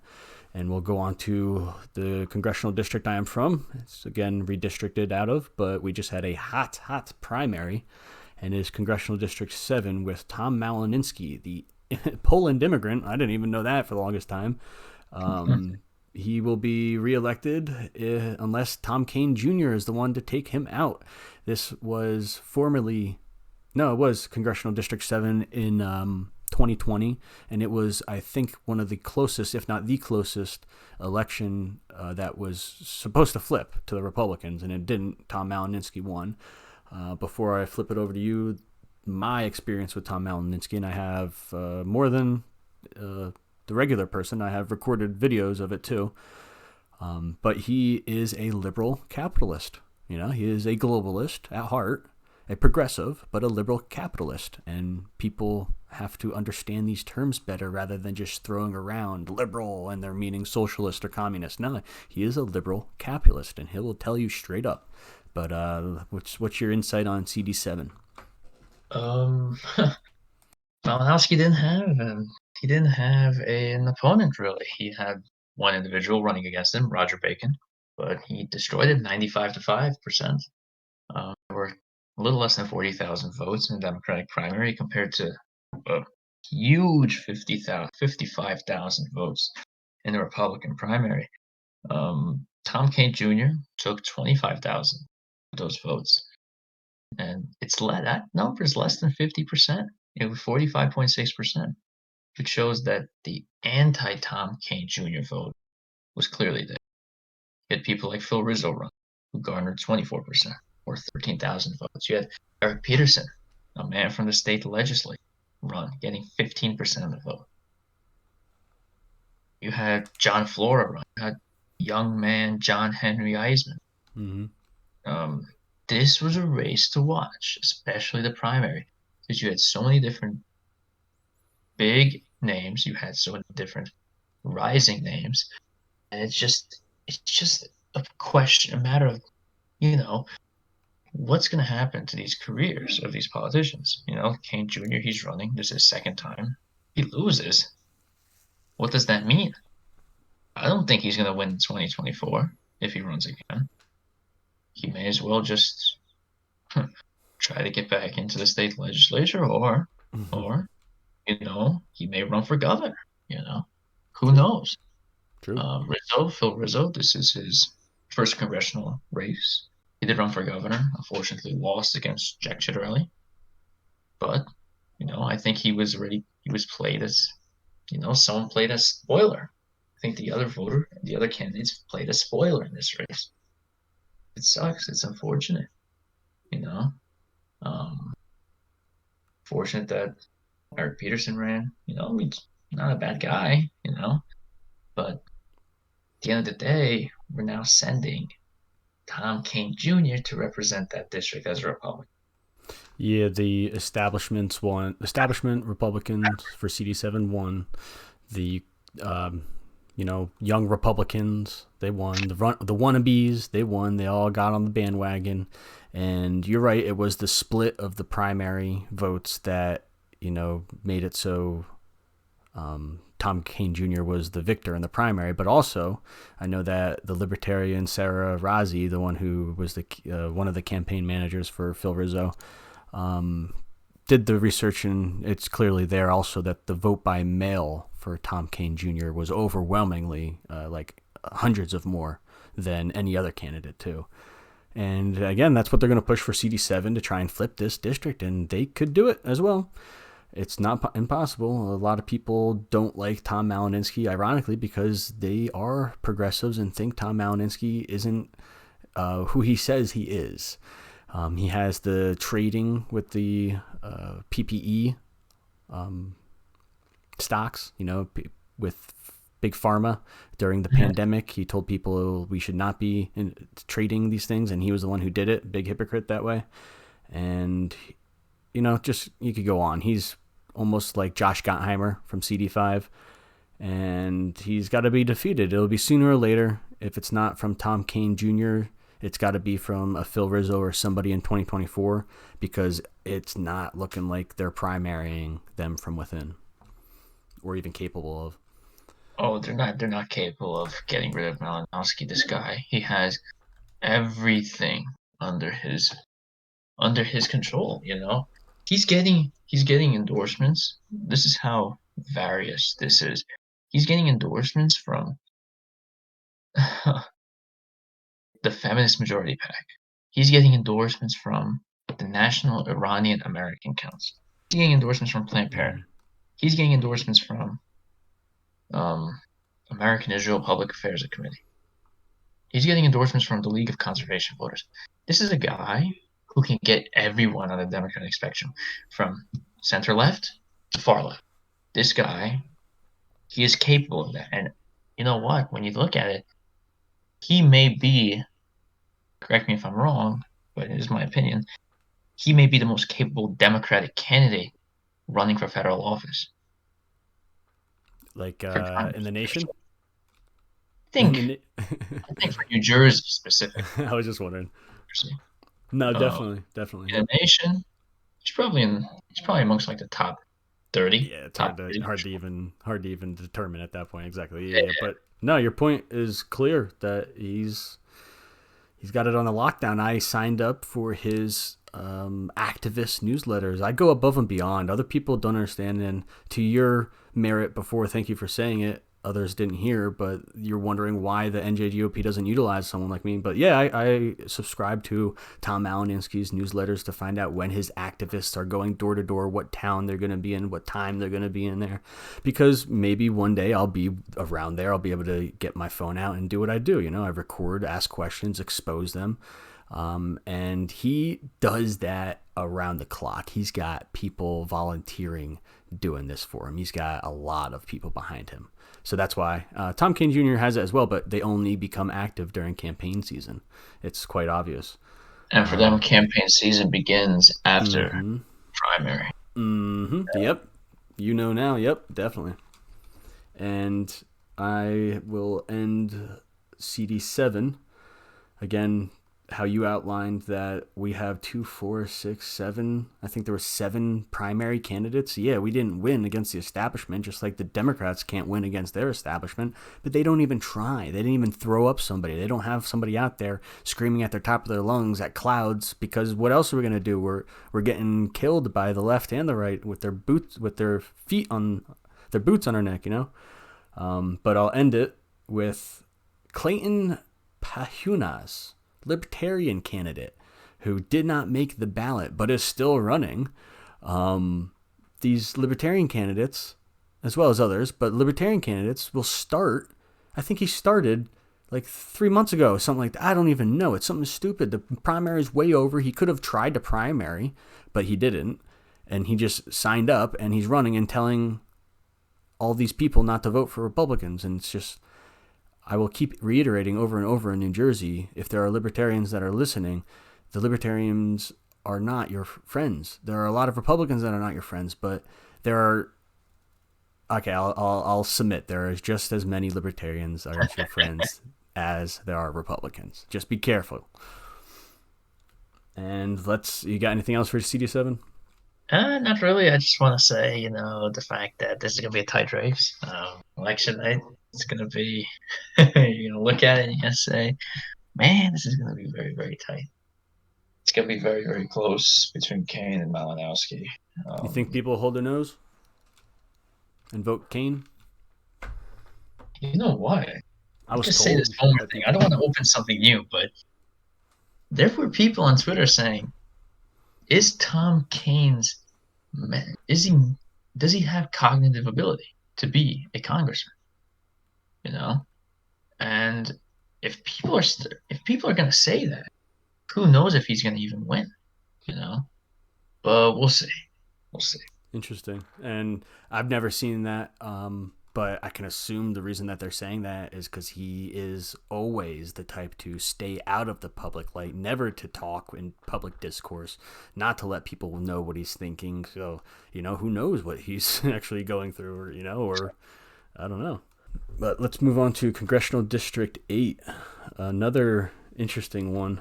And we'll go on to the congressional district I am from. It's again redistricted out of, but we just had a hot primary, and it is Congressional District 7 with Tom Malininsky, the Poland immigrant. I didn't even know that for the longest time. He will be reelected unless Tom Kean Jr. is the one to take him out. This was it was Congressional District 7 in 2020, and it was, I think, one of the closest, if not the closest, election that was supposed to flip to the Republicans, and it didn't. Tom Malininsky won. Before I flip it over to you, my experience with Tom Malininsky, and I have more than the regular person. I have recorded videos of it too. But he is a liberal capitalist. He is a globalist at heart, a progressive, but a liberal capitalist. And people have to understand these terms better rather than just throwing around liberal and they're meaning socialist or communist. No, he is a liberal capitalist, and he will tell you straight up. But what's your insight on CD7? Um, Malinowski didn't have an opponent really. He had one individual running against him, Roger Bacon, but he destroyed it 95 to 5%. There were a little less than 40,000 votes in the Democratic primary compared to a huge 55,000 votes in the Republican primary. Tom Kean Jr. took 25,000 of those votes, and that number is less than 50%. It was 45.6%, which shows that the anti-Tom Kean Jr. vote was clearly there. You had people like Phil Rizzo run, who garnered 24% or 13,000 votes. You had Eric Peterson, a man from the state legislature, run, getting 15% of the vote. You had John Flora run. You had young man John Henry Eisman. Mm-hmm. This was a race to watch, especially the primary, because you had so many different big names. You had so many different rising names, and it's just a matter of you know what's going to happen to these careers of these politicians. Kane Jr. He's running. This is his second time. He loses. What does that mean? I don't think he's going to win in 2024 if he runs again. He may as well just try to get back into the state legislature, Mm-hmm. or he may run for governor. Who True. knows? True. Phil Rizzo, this is his first congressional race. He did run for governor, unfortunately lost against Jack Ciattarelli. But, I think he was played as, someone played as spoiler. I think the other candidates played a spoiler in this race. It sucks. It's unfortunate, you know. Um, Fortunate that Eric Peterson ran. He's not a bad guy. But at the end of the day, we're now sending Tom Kane Jr. to represent that district as a Republican. Yeah, the establishments won. Establishment Republicans for CD7 won. The young Republicans, they won. The wannabes, they won. They all got on the bandwagon. And you're right, it was the split of the primary votes that made it so Tom Kane Jr. was the victor in the primary. But also, I know that the Libertarian Sarah Razi, the one who was one of the campaign managers for Phil Rizzo, did the research, and it's clearly there also that the vote by mail for Tom Kane Jr. was overwhelmingly like hundreds of more than any other candidate too. And again, that's what they're going to push for CD7 to try and flip this district, and they could do it as well. It's not impossible. A lot of people don't like Tom Malinowski, ironically, because they are progressives and think Tom Malinowski isn't who he says he is. He has the trading with the PPE stocks, with Big Pharma during the pandemic. He told people we should not be trading these things, and he was the one who did it. Big hypocrite that way. And, just you could go on. He's almost like Josh Gottheimer from CD5, and he's got to be defeated. It'll be sooner or later. If it's not from Tom Kane Jr., it's got to be from a Phil Rizzo or somebody in 2024, because it's not looking like they're primarying them from within or even capable of. Oh, they're not capable of getting rid of Malinowski. This guy, he has everything under his control. He's getting endorsements. This is how various this is. He's getting endorsements from the Feminist Majority PAC. He's getting endorsements from the National Iranian American Council. He's getting endorsements from Planned Parenthood. He's getting endorsements from American Israel Public Affairs Committee. He's getting endorsements from the League of Conservation Voters. This is a guy who can get everyone on the Democratic spectrum, from center left to far left. This guy, he is capable of that. And you know what? When you look at it, he may be, correct me if I'm wrong, but it is my opinion, he may be the most capable Democratic candidate running for federal office. Like in the nation? I think, I think for New Jersey specifically. I was just wondering. No, definitely. In the nation, he's probably amongst like the top 30. Yeah, it's top hard to even determine at that point exactly. Yeah, but no, your point is clear that he's got it on the lockdown. I signed up for his activist newsletters. I go above and beyond. Other people don't understand, and to your merit before, thank you for saying it. Others didn't hear, but you're wondering why the NJGOP doesn't utilize someone like me. But yeah, I subscribe to Tom Malinowski's newsletters to find out when his activists are going door to door, what town they're going to be in, what time they're going to be in there. Because maybe one day I'll be around there. I'll be able to get my phone out and do what I do. I record, ask questions, expose them. And he does that around the clock. He's got people volunteering doing this for him. He's got a lot of people behind him. So that's why Tom Kane Jr. has it as well, but they only become active during campaign season. It's quite obvious. And for them, campaign season begins after primary. Yep. Now. Yep, definitely. And I will end CD7 again. How you outlined that we have 2, 4, 6, 7. I think there were 7 primary candidates. Yeah, we didn't win against the establishment, just like the Democrats can't win against their establishment. But they don't even try. They didn't even throw up somebody. They don't have somebody out there screaming at the top of their lungs at clouds, because what else are we gonna do? We're getting killed by the left and the right with their boots, with their feet on their boots on our neck. But I'll end it with Clayton Pajunas, Libertarian candidate who did not make the ballot but is still running. These Libertarian candidates, as well as others, but Libertarian candidates will start. I think he started like 3 months ago, something like that. I don't even know. It's something stupid. The primary is way over. He could have tried to primary, but he didn't. and he just signed up and he's running and telling all these people not to vote for Republicans. And it's just, I will keep reiterating over and over in New Jersey, if there are libertarians that are listening, the libertarians are not your friends. There are a lot of Republicans that are not your friends, but there are, okay, I'll submit, there is just as many libertarians as your friends as there are Republicans. Just be careful. And you got anything else for CD7? Not really. I just want to say, the fact that this is going to be a tight race. Election night, it's going to be, you're going to look at it and you're going to say, man, this is going to be very, very tight. It's going to be very, very close between Kane and Malinowski. You think people hold their nose and vote Kane? You know what? I was Just told. say this one more thing. I don't want to open something new, but there were people on Twitter saying, "Is Tom Kane's is he does he have cognitive ability to be a congressman?" You know, and if people are going to say that, who knows if he's going to even win? You know, but we'll see. We'll see. Interesting. And I've never seen that, but I can assume the reason that they're saying that is because he is always the type to stay out of the public light, never to talk in public discourse, not to let people know what he's thinking. So, who knows what he's actually going through, or I don't know. But let's move on to Congressional District 8, another interesting one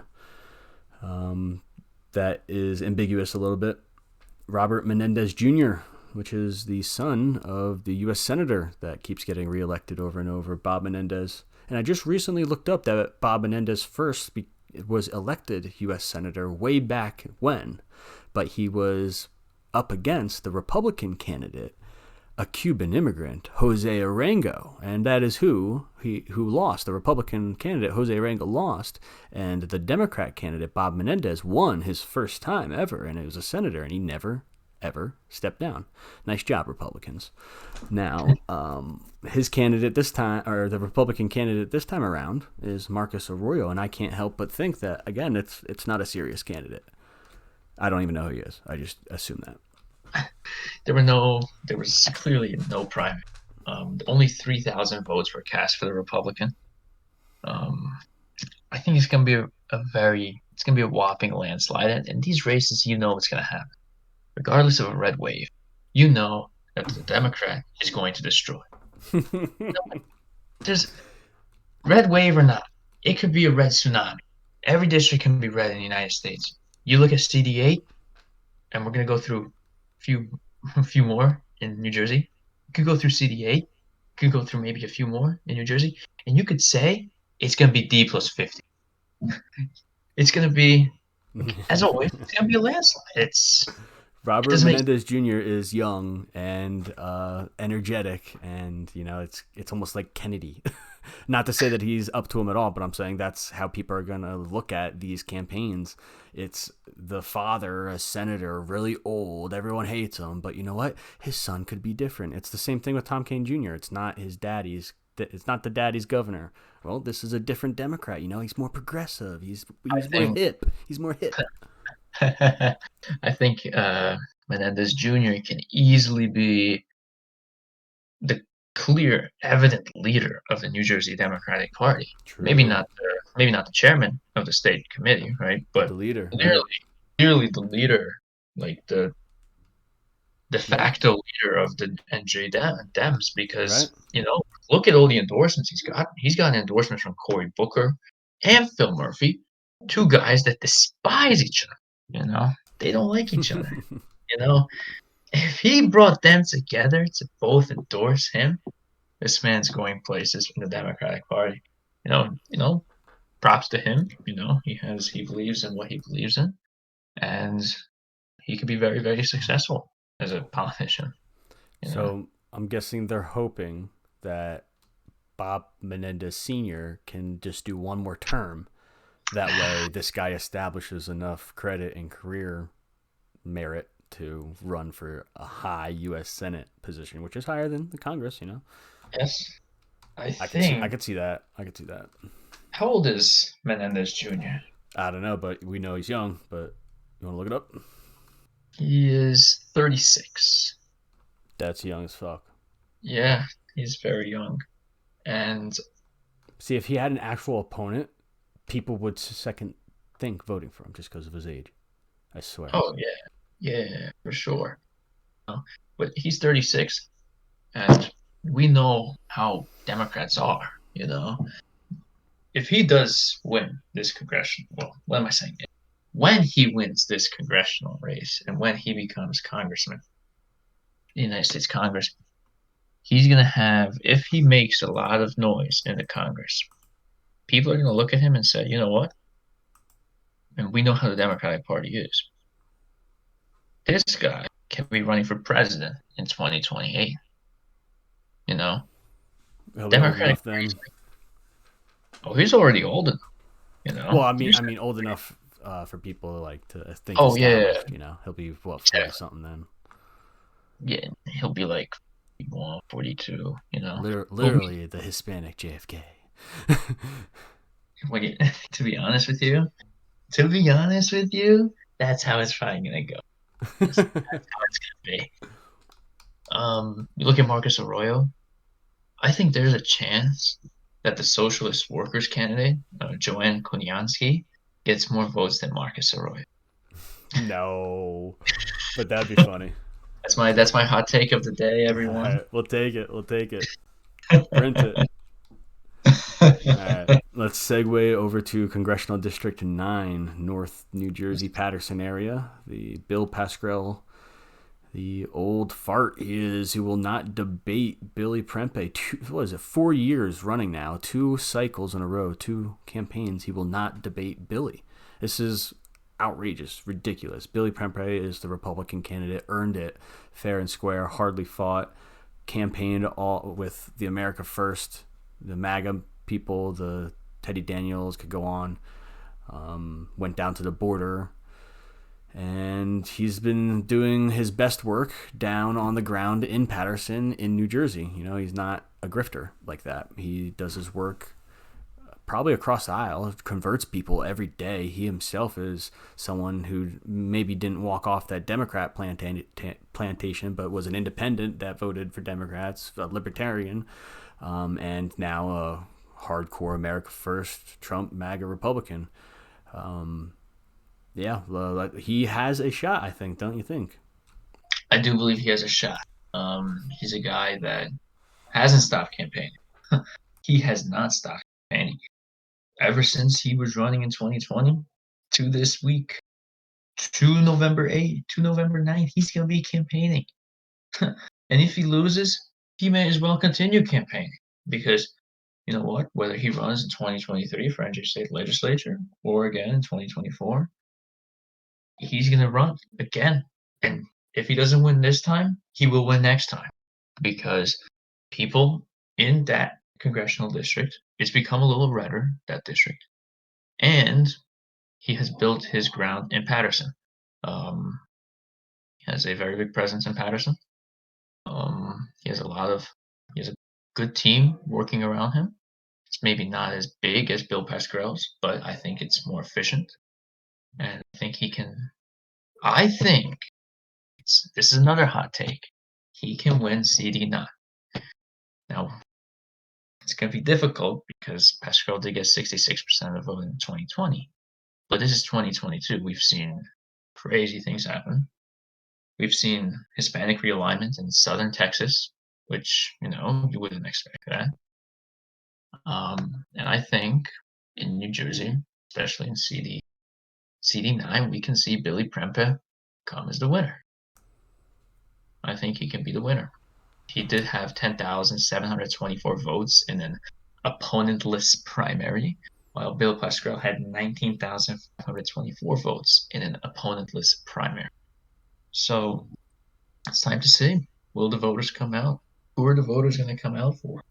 that is ambiguous a little bit. Robert Menendez Jr., which is the son of the U.S. Senator that keeps getting reelected over and over, Bob Menendez. And I just recently looked up that Bob Menendez first was elected U.S. Senator way back when, but he was up against the Republican candidate, a Cuban immigrant, Jose Arango, and that is who lost. The Republican candidate, Jose Arango, lost, and the Democrat candidate, Bob Menendez, won his first time ever, and it was a senator, and he never, ever stepped down. Nice job, Republicans. Now, his candidate this time, or the Republican candidate this time around, is Marcus Arroyo, and I can't help but think that, again, it's not a serious candidate. I don't even know who he is. I just assume that. There was clearly no primary. Only 3,000 votes were cast for the Republican. I think it's going to be it's going to be a whopping landslide. And in these races, what's going to happen. Regardless of a red wave, that the Democrat is going to destroy. There's red wave or not, it could be a red tsunami. Every district can be red in the United States. You look at CD8, and we're going to go through a few more in New Jersey. You could go through CD8. You could go through maybe a few more in New Jersey. And you could say it's going to be D plus 50. It's going to be, as always, it's going to be a landslide. Robert Menendez Jr. is young and energetic, and it's almost like Kennedy. Not to say that he's up to him at all, but I'm saying that's how people are going to look at these campaigns. It's the father, a senator, really old. Everyone hates him, but you know what? His son could be different. It's the same thing with Tom Kane Jr. It's not his daddy's. It's not the daddy's governor. Well, this is a different Democrat. He's more progressive. He's more hip. He's more hip. I think Menendez Jr. can easily be the clear, evident leader of the New Jersey Democratic Party. True. Maybe not the chairman of the state committee, right? But the leader, clearly the leader, like the de facto leader of the NJ Dems, because look at all the endorsements he's got. He's got endorsements from Cory Booker and Phil Murphy, two guys that despise each other. They don't like each other. If he brought them together to both endorse him, this man's going places in the Democratic Party. Props to him. He believes in what he believes in, and he could be very, very successful as a politician. So I'm guessing they're hoping that Bob Menendez Sr. can just do one more term. That way, this guy establishes enough credit and career merit to run for a high U.S. Senate position, which is higher than the Congress, Yes, I could see that. I could see that. How old is Menendez Jr.? I don't know, but we know he's young. But you want to look it up? He is 36. That's young as fuck. Yeah, he's very young. And See, if he had an actual opponent, people would second think voting for him just because of his age. I swear. oh yeah, yeah, for sure. But he's 36, and we know how Democrats are, you know. If he does win this congressional, well, what am I saying? When he wins this congressional race and when he becomes congressman in the United States Congress, he's going to have, if he makes a lot of noise in the Congress, people are going to look at him and say, you know what? And we know how the Democratic Party is. This guy can be running for president in 2028. You know, He'll be old Democratic enough Party's then. like, oh, he's already old enough. You Well, know, I mean, you I said, mean, old enough for people like to think oh yeah, established. He'll be what 40 exactly. something then. Yeah, he'll be like 41, 42. You know, but Literally the Hispanic JFK. to be honest with you, that's how it's probably gonna go. That's how it's gonna be. You look at Marcus Arroyo. I think there's a chance that the Socialist Workers candidate, Joanne Koniansky, gets more votes than Marcus Arroyo. No, but that'd be funny. That's my hot take of the day, All everyone. right, we'll take it. We'll take it. Print it. All right, let's segue over to Congressional District 9, North New Jersey, Paterson area. The Bill Pascrell, the old fart is who will not debate Billy Prempe. What is it, 4 years running now, 2 cycles in a row, 2 campaigns. He will not debate Billy. This is outrageous, ridiculous. Billy Prempe is the Republican candidate, earned it fair and square, hardly fought, campaigned all with the America First, the MAGA people, the Teddy Daniels could go on. Went down to the border, and he's been doing his best work down on the ground in Paterson in New Jersey. He's not a grifter like that. He does his work probably across the aisle, converts people every day. He himself is someone who maybe didn't walk off that Democrat plantation, but was an independent that voted for Democrats, a libertarian, and now a hardcore America First, Trump, MAGA Republican. Yeah, he has a shot, I think, don't you think? I do believe he has a shot. He's a guy that hasn't stopped campaigning. He has not stopped campaigning ever since he was running in 2020 to this week, to November 8th, to November 9th. He's going to be campaigning. And if he loses, he may as well continue campaigning because you know what? Whether he runs in 2023 for NJ State Legislature or again in 2024, he's going to run again. And if he doesn't win this time, he will win next time because people in that congressional district, it's become a little redder, that district. And he has built his ground in Paterson. He has a very big presence in Paterson. He has he has a good team working around him. It's maybe not as big as Bill Pascrell's, but I think it's more efficient. And I think he can. I think this is another hot take. He can win CD9. Now, it's going to be difficult because Pascrell did get 66% of the vote in 2020. But this is 2022. We've seen crazy things happen. We've seen Hispanic realignment in southern Texas, which, you wouldn't expect that. And I think in New Jersey, especially in CD9, we can see Billy Prempe come as the winner. I think he can be the winner. He did have 10,724 votes in an opponentless primary, while Bill Pascrell had 19,524 votes in an opponentless primary. So it's time to see. Will the voters come out? Who are the voters going to come out for?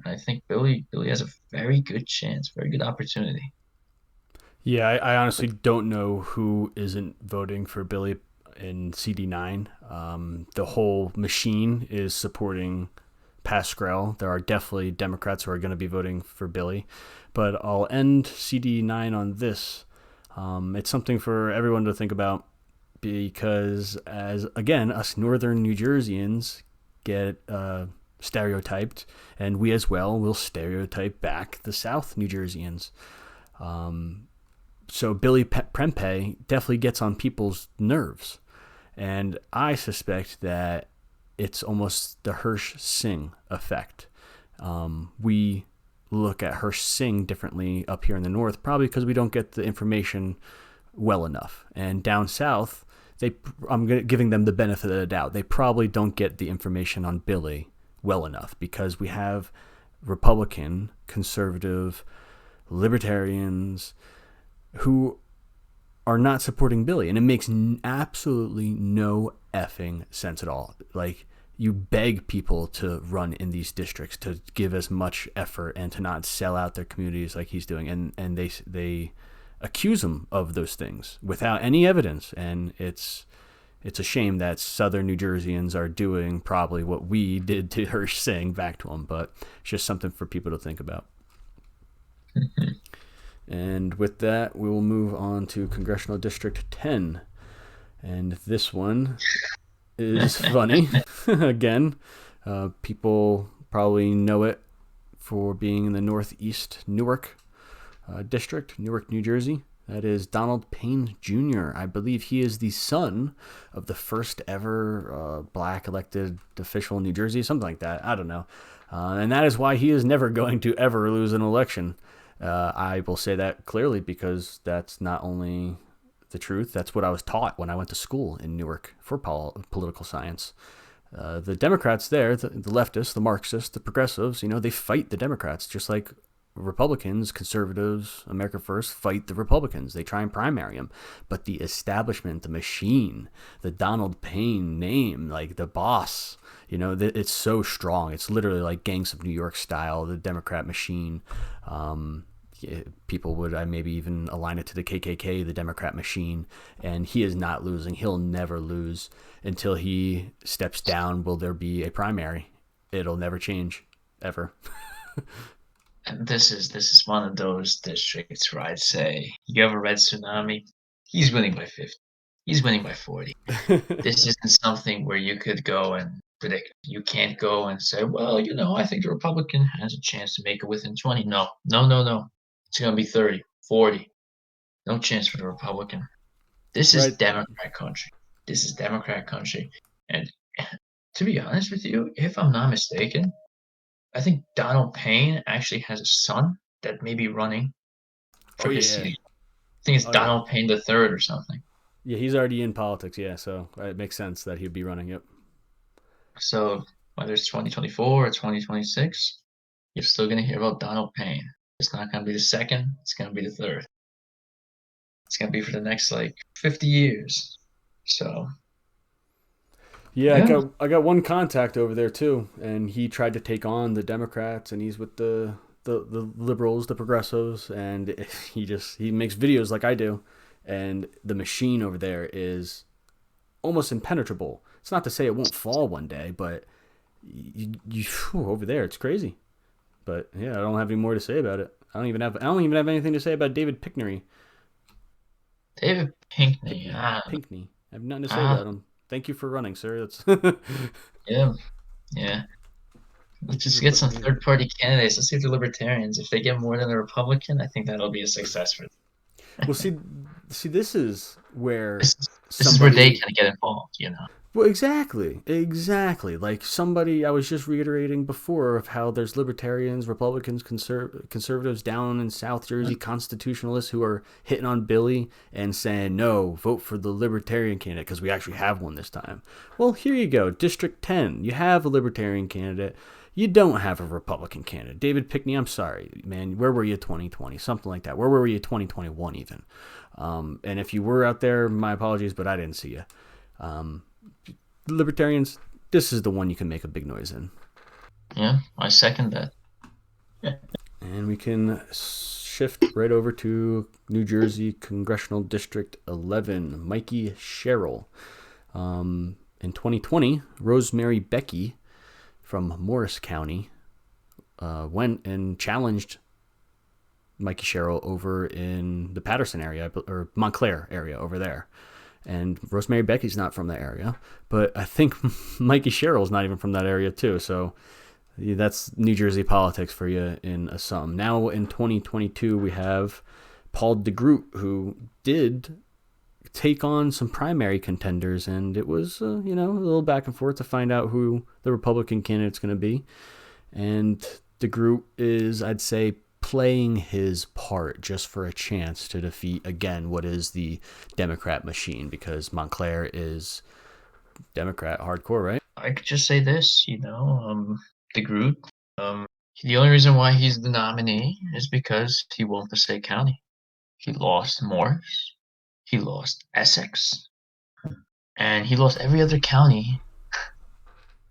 And I think Billy has a very good chance, very good opportunity. Yeah, I honestly don't know who isn't voting for Billy in CD9. The whole machine is supporting Pascrell. There are definitely Democrats who are going to be voting for Billy. But I'll end CD9 on this. It's something for everyone to think about. because, as again, us northern New Jerseyans get stereotyped, and we as well will stereotype back the South New Jerseyans. So Billy Prempeh definitely gets on people's nerves. And I suspect that it's almost the Hirsch Singh effect. We look at Hirsch Singh differently up here in the north, probably because we don't get the information well enough. And down south, I'm giving them the benefit of the doubt. They probably don't get the information on Billy well enough because we have Republican, conservative, libertarians who are not supporting Billy, and it makes absolutely no effing sense at all. Like, you beg people to run in these districts, to give as much effort and to not sell out their communities like he's doing, and they accuse him of those things without any evidence. And it's a shame that Southern New Jerseyans are doing probably what we did to Hirsch Singh back to him, but it's just something for people to think about. And with that, we will move on to Congressional District 10. And this one is funny. Again, people probably know it for being in the Northeast Newark district, Newark, New Jersey. That is Donald Payne Jr. I believe he is the son of the first ever black elected official in New Jersey, something like that. I don't know. And that is why he is never going to ever lose an election. I will say that clearly because that's not only the truth, that's what I was taught when I went to school in Newark for political science. The Democrats there, the leftists, the Marxists, the progressives, they fight the Democrats just like Republicans, conservatives, America First fight the Republicans. They try and primary them. But the establishment, the machine, the Donald Payne name, like the boss, it's so strong. It's literally like Gangs of New York style, the Democrat machine. People would maybe even align it to the KKK, the Democrat machine, and he is not losing. He'll never lose until he steps down. Will there be a primary? It'll never change, ever. And this is one of those districts where I'd say you have a red tsunami, he's winning by 50. He's winning by 40. This isn't something where you could go and predict. You can't go and say, well, I think the Republican has a chance to make it within 20. No. It's going to be 30, 40. No chance for the Republican. This is Right. Democrat country. This is Democrat country. And to be honest with you, if I'm not mistaken, I think Donald Payne actually has a son that may be running for his seat. I think it's Donald Payne the third or something. Yeah, he's already in politics, yeah, so it makes sense that he'd be running. Yep. So whether it's 2024 or 2026, you're still going to hear about Donald Payne. It's not going to be the second. It's going to be the third. It's going to be for the next 50 years. So yeah, I got one contact over there too, and he tried to take on the Democrats, and he's with the liberals, the progressives, and he makes videos like I do, and the machine over there is almost impenetrable. It's not to say it won't fall one day, but over there it's crazy. But yeah, I don't have any more to say about it. I don't even have anything to say about David Pinkney. David Pinkney. Pinkney. I have nothing to say about him. Thank you for running, sir. That's yeah. Let's just get some third-party candidates. Let's see if the Libertarians, if they get more than the Republican, I think that'll be a success for them. Well, see, this is where this is where they kind of get involved, Well, exactly. Like somebody I was just reiterating before of how there's libertarians, Republicans, conservatives down in South Jersey, constitutionalists who are hitting on Billy and saying, no, vote for the libertarian candidate because we actually have one this time. Well, here you go. District 10. You have a libertarian candidate. You don't have a Republican candidate. David Pinkney, I'm sorry, man. Where were you 2020? Something like that. Where were you 2021 even? And if you were out there, my apologies, but I didn't see you. Libertarians, this is the one you can make a big noise in. Yeah, I second that. And we can shift right over to New Jersey Congressional District 11, Mikey Sherrill. In 2020, Rosemary Becky from Morris County went and challenged Mikey Sherrill over in the Patterson area, or Montclair area over there. and Rosemary Becky's not from that area, but I think Mikey Sherrill's not even from that area too. So that's New Jersey politics for you in a sum. Now in 2022, we have Paul DeGroot, who did take on some primary contenders, and it was a little back and forth to find out who the Republican candidate's going to be. And DeGroot is, I'd say, playing his part just for a chance to defeat again what is the Democrat machine, because Montclair is Democrat hardcore, right? I could just say this, the group. The only reason why he's the nominee is because he won Passaic County. He lost Morris, he lost Essex, and he lost every other county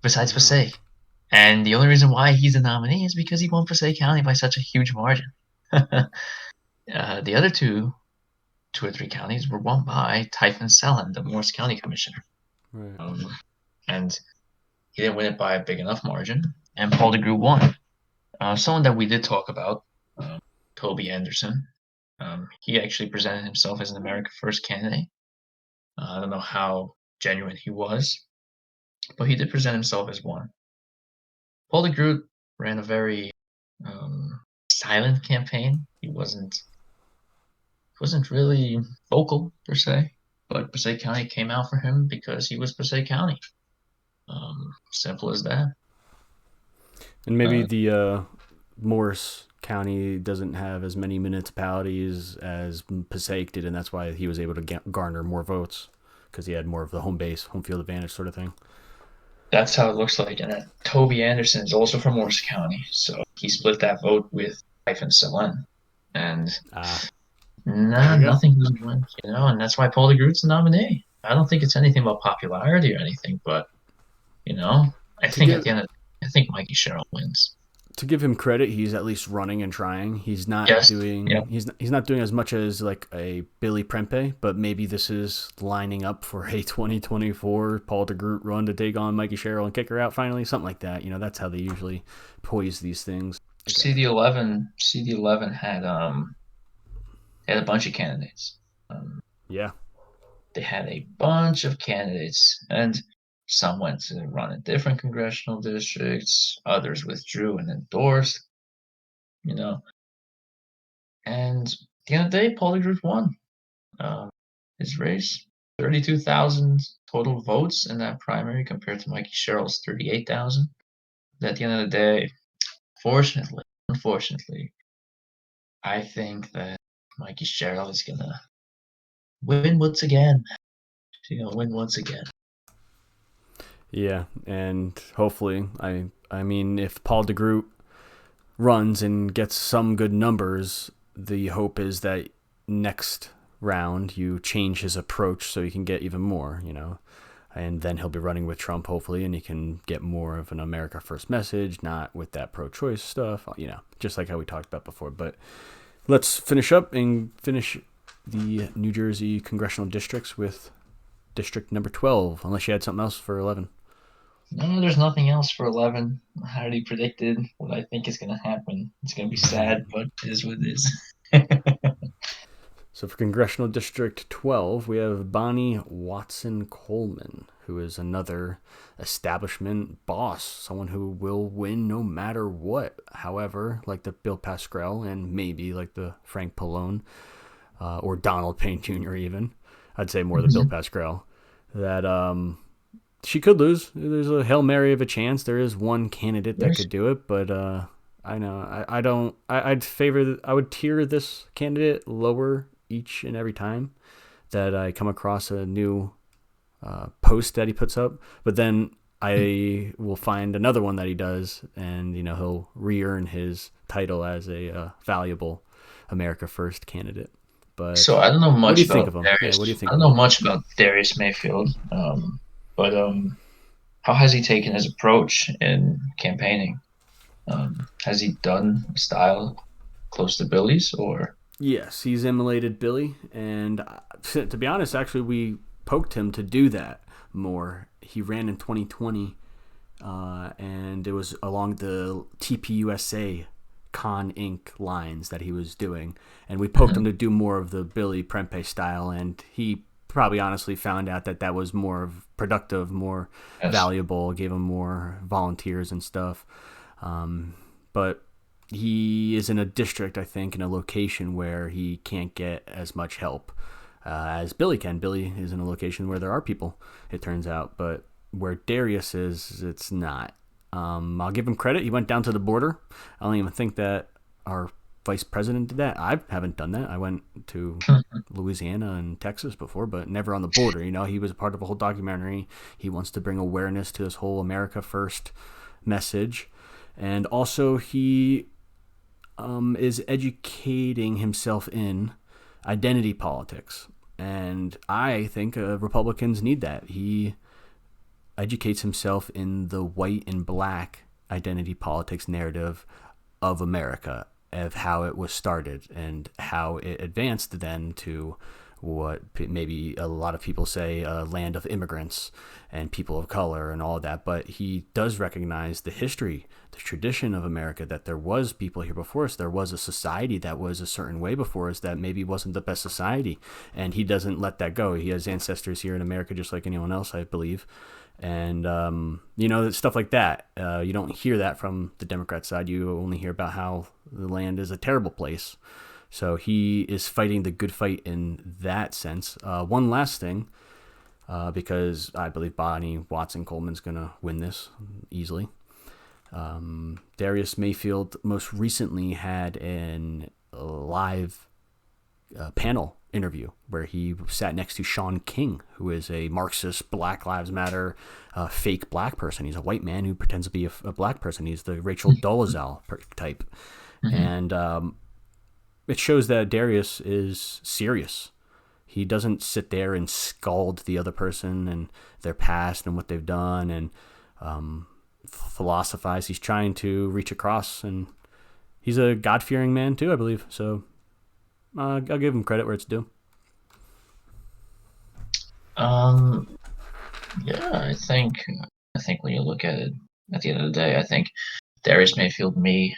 besides Passaic. And the only reason why he's the nominee is because he won Passaic County by such a huge margin. The other two or three counties were won by Typhon Sellen, the Morris County Commissioner. Right. And he didn't win it by a big enough margin. And Paul DeGroot won. Someone that we did talk about, Toby Anderson. He actually presented himself as an America First candidate. I don't know how genuine he was, but he did present himself as one. Paul DeGroot ran a very silent campaign. He wasn't really vocal per se, but Passaic County came out for him because he was Passaic County. Simple as that. And maybe the Morris County doesn't have as many municipalities as Passaic did, and that's why he was able to garner more votes, because he had more of the home field advantage sort of thing. That's how it looks like. And Toby Anderson is also from Morris County, so he split that vote with Typhon Sellen. And nothing doesn't win, and that's why Paul DeGroot's the nominee. I don't think it's anything about popularity or anything, but I think at the end of I think Mikey Sherrill wins. To give him credit, he's at least running and trying. He's not doing he's not doing as much as like a Billy Prempe, but maybe this is lining up for a 2024 Paul DeGroot run to take on Mikey Sherrill and kick her out finally, something like that. That's how they usually poise these things. CD11 had a bunch of candidates. Yeah. They had a bunch of candidates, and some went to run in different congressional districts. Others withdrew and endorsed, And at the end of the day, Paul DeGroot won his race. 32,000 total votes in that primary compared to Mikey Sherrill's 38,000. At the end of the day, unfortunately, I think that Mikey Sherrill is going to win once again. She's going to win once again. Yeah, and hopefully, I mean, if Paul DeGroot runs and gets some good numbers, the hope is that next round you change his approach so you can get even more, and then he'll be running with Trump, hopefully, and he can get more of an America First message, not with that pro-choice stuff, just like how we talked about before. But let's finish up and finish the New Jersey congressional districts with district number 12, unless you had something else for 11. No, there's nothing else for 11. I already predicted what I think is going to happen. It's going to be sad, but it is what it is. So for Congressional District 12, we have Bonnie Watson Coleman, who is another establishment boss, someone who will win no matter what. However, like the Bill Pascrell and maybe like the Frank Pallone or Donald Payne Jr. even, I'd say more the Bill Pascrell, that she could lose. There's a Hail Mary of a chance. There is one candidate that could do it, but I know I would tier this candidate lower each and every time that I come across a new post that he puts up. But then I will find another one that he does, and he'll re-earn his title as a valuable America First candidate. But so I don't know much. What do you about think of him? Darius. What do you think? I don't know much about Darius Mayfield, but how has he taken his approach in campaigning? Has he done a style close to Billy's, or? Yes, he's emulated Billy, and to be honest, actually, we poked him to do that more. He ran in 2020, and it was along the TPUSA Con Inc. lines that he was doing, and we poked him to do more of the Billy Prempe style, and he probably honestly found out that that was more productive, more Yes. valuable, gave him more volunteers and stuff. But he is in a district, I think, in a location where he can't get as much help as Billy can. Billy is in a location where there are people, it turns out, but where Darius is, it's not. I'll give him credit. He went down to the border. I don't even think that our vice president did that. I haven't done that. I went to Louisiana and Texas before, but never on the border. You know, he was a part of a whole documentary. He wants to bring awareness to this whole America First message. And also, he is educating himself in identity politics. And I think Republicans need that. He educates himself in the white and black identity politics narrative of America, of how it was started and how it advanced then to what maybe a lot of people say a land of immigrants and people of color and all of that. But he does recognize the history, the tradition of America, that there was people here before us. There was a society that was a certain way before us that maybe wasn't the best society. And he doesn't let that go. He has ancestors here in America just like anyone else, I believe. And, stuff like that. You don't hear that from the Democrat side. You only hear about how the land is a terrible place. So he is fighting the good fight in that sense. One last thing, because I believe Bonnie Watson Coleman's going to win this easily. Darius Mayfield most recently had a live panel interview where he sat next to Sean King, who is a Marxist, Black Lives Matter, fake black person. He's a white man who pretends to be a black person. He's the Rachel Dolezal type. Mm-hmm. And it shows that Darius is serious. He doesn't sit there and scald the other person and their past and what they've done and philosophize. He's trying to reach across, and he's a God-fearing man too, I believe. So I'll give him credit where it's due. Yeah, I think when you look at it at the end of the day, I think Darius Mayfield, you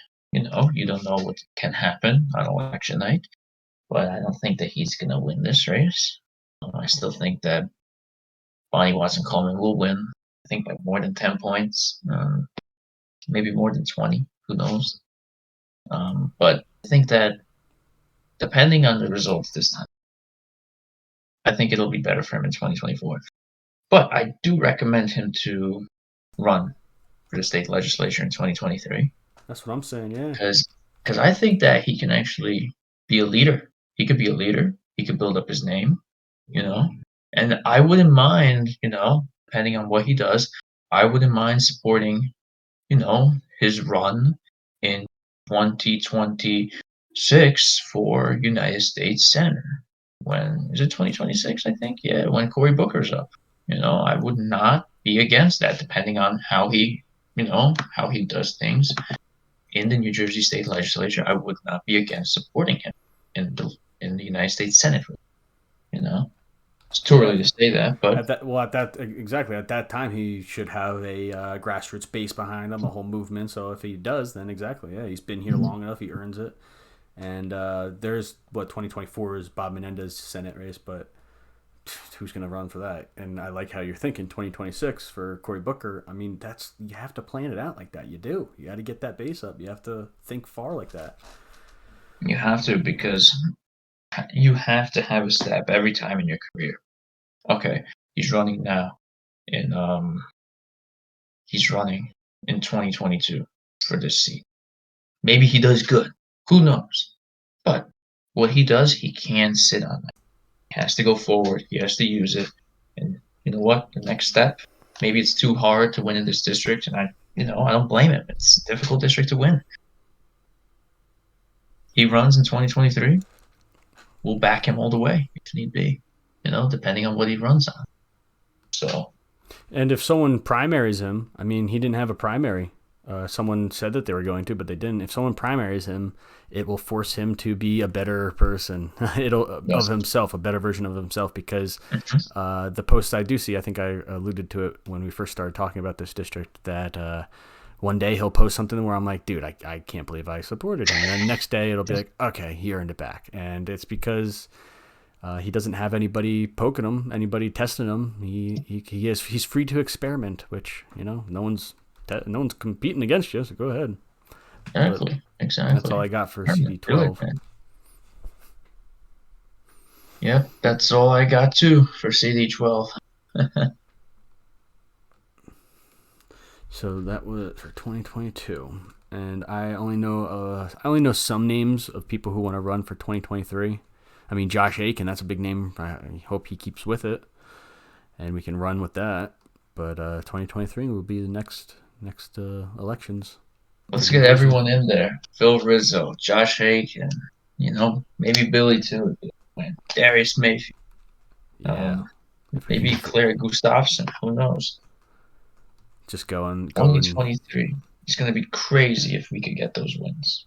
don't know what can happen on election night, but I don't think that he's going to win this race. I still think that Bonnie Watson Coleman will win. I think by more than 10 points, maybe more than 20. Who knows? But I think that depending on the results this time, I think it'll be better for him in 2024. But I do recommend him to run for the state legislature in 2023. That's what I'm saying, yeah. Because I think that he can actually be a leader. He could be a leader. He could build up his name, And I wouldn't mind, depending on what he does, I wouldn't mind supporting, his run in 2026 for United States Senator. When is it 2026? I think, yeah, when Cory Booker's up. I would not be against that, depending on how he does things in the New Jersey State Legislature. I would not be against supporting him in the United States Senate. It's too early to say that, but at that time he should have a grassroots base behind him, a whole movement. So if he does, then exactly, yeah, he's been here long enough. He earns it. And there's 2024 is Bob Menendez Senate race, but who's going to run for that? And I like how you're thinking 2026 for Cory Booker. I mean, you have to plan it out like that. You do. You got to get that base up. You have to think far like that. You have to, because you have to have a step every time in your career. Okay, he's running now he's running in 2022 for this seat. Maybe he does good. Who knows? But what he does, he can't sit on that. He has to go forward. He has to use it. And you know what? The next step, maybe it's too hard to win in this district, and I don't blame him. It's a difficult district to win. He runs in 2023. We'll back him all the way if need be, depending on what he runs on. So. And if someone primaries him, I mean, he didn't have a primary. Someone said that they were going to, but they didn't. If someone primaries him, it will force him to be a better person of himself, a better version of himself, because the posts I do see, I think I alluded to it when we first started talking about this district, that one day he'll post something where I'm like, dude, I can't believe I supported him. And then the next day it'll be like, okay, he earned it back. And it's because He doesn't have anybody poking him, anybody testing him. He's free to experiment, which no one's competing against you. So go ahead. But Exactly. that's all Exactly. I got for All right, do it, CD12. man. Yep, that's all I got too for CD12. So that was for 2022, and I only know some names of people who want to run for 2023. I mean, Josh Aiken, that's a big name. I hope he keeps with it, and we can run with that. But 2023 will be the next elections. Let's It'll be get crazy. everyone in there. Phil Rizzo, Josh Aiken, maybe Billy too. Darius Mayfield, Yeah, if we can maybe Claire Gustafson. Who knows? just go and 2023. It's going to be crazy if we could get those wins.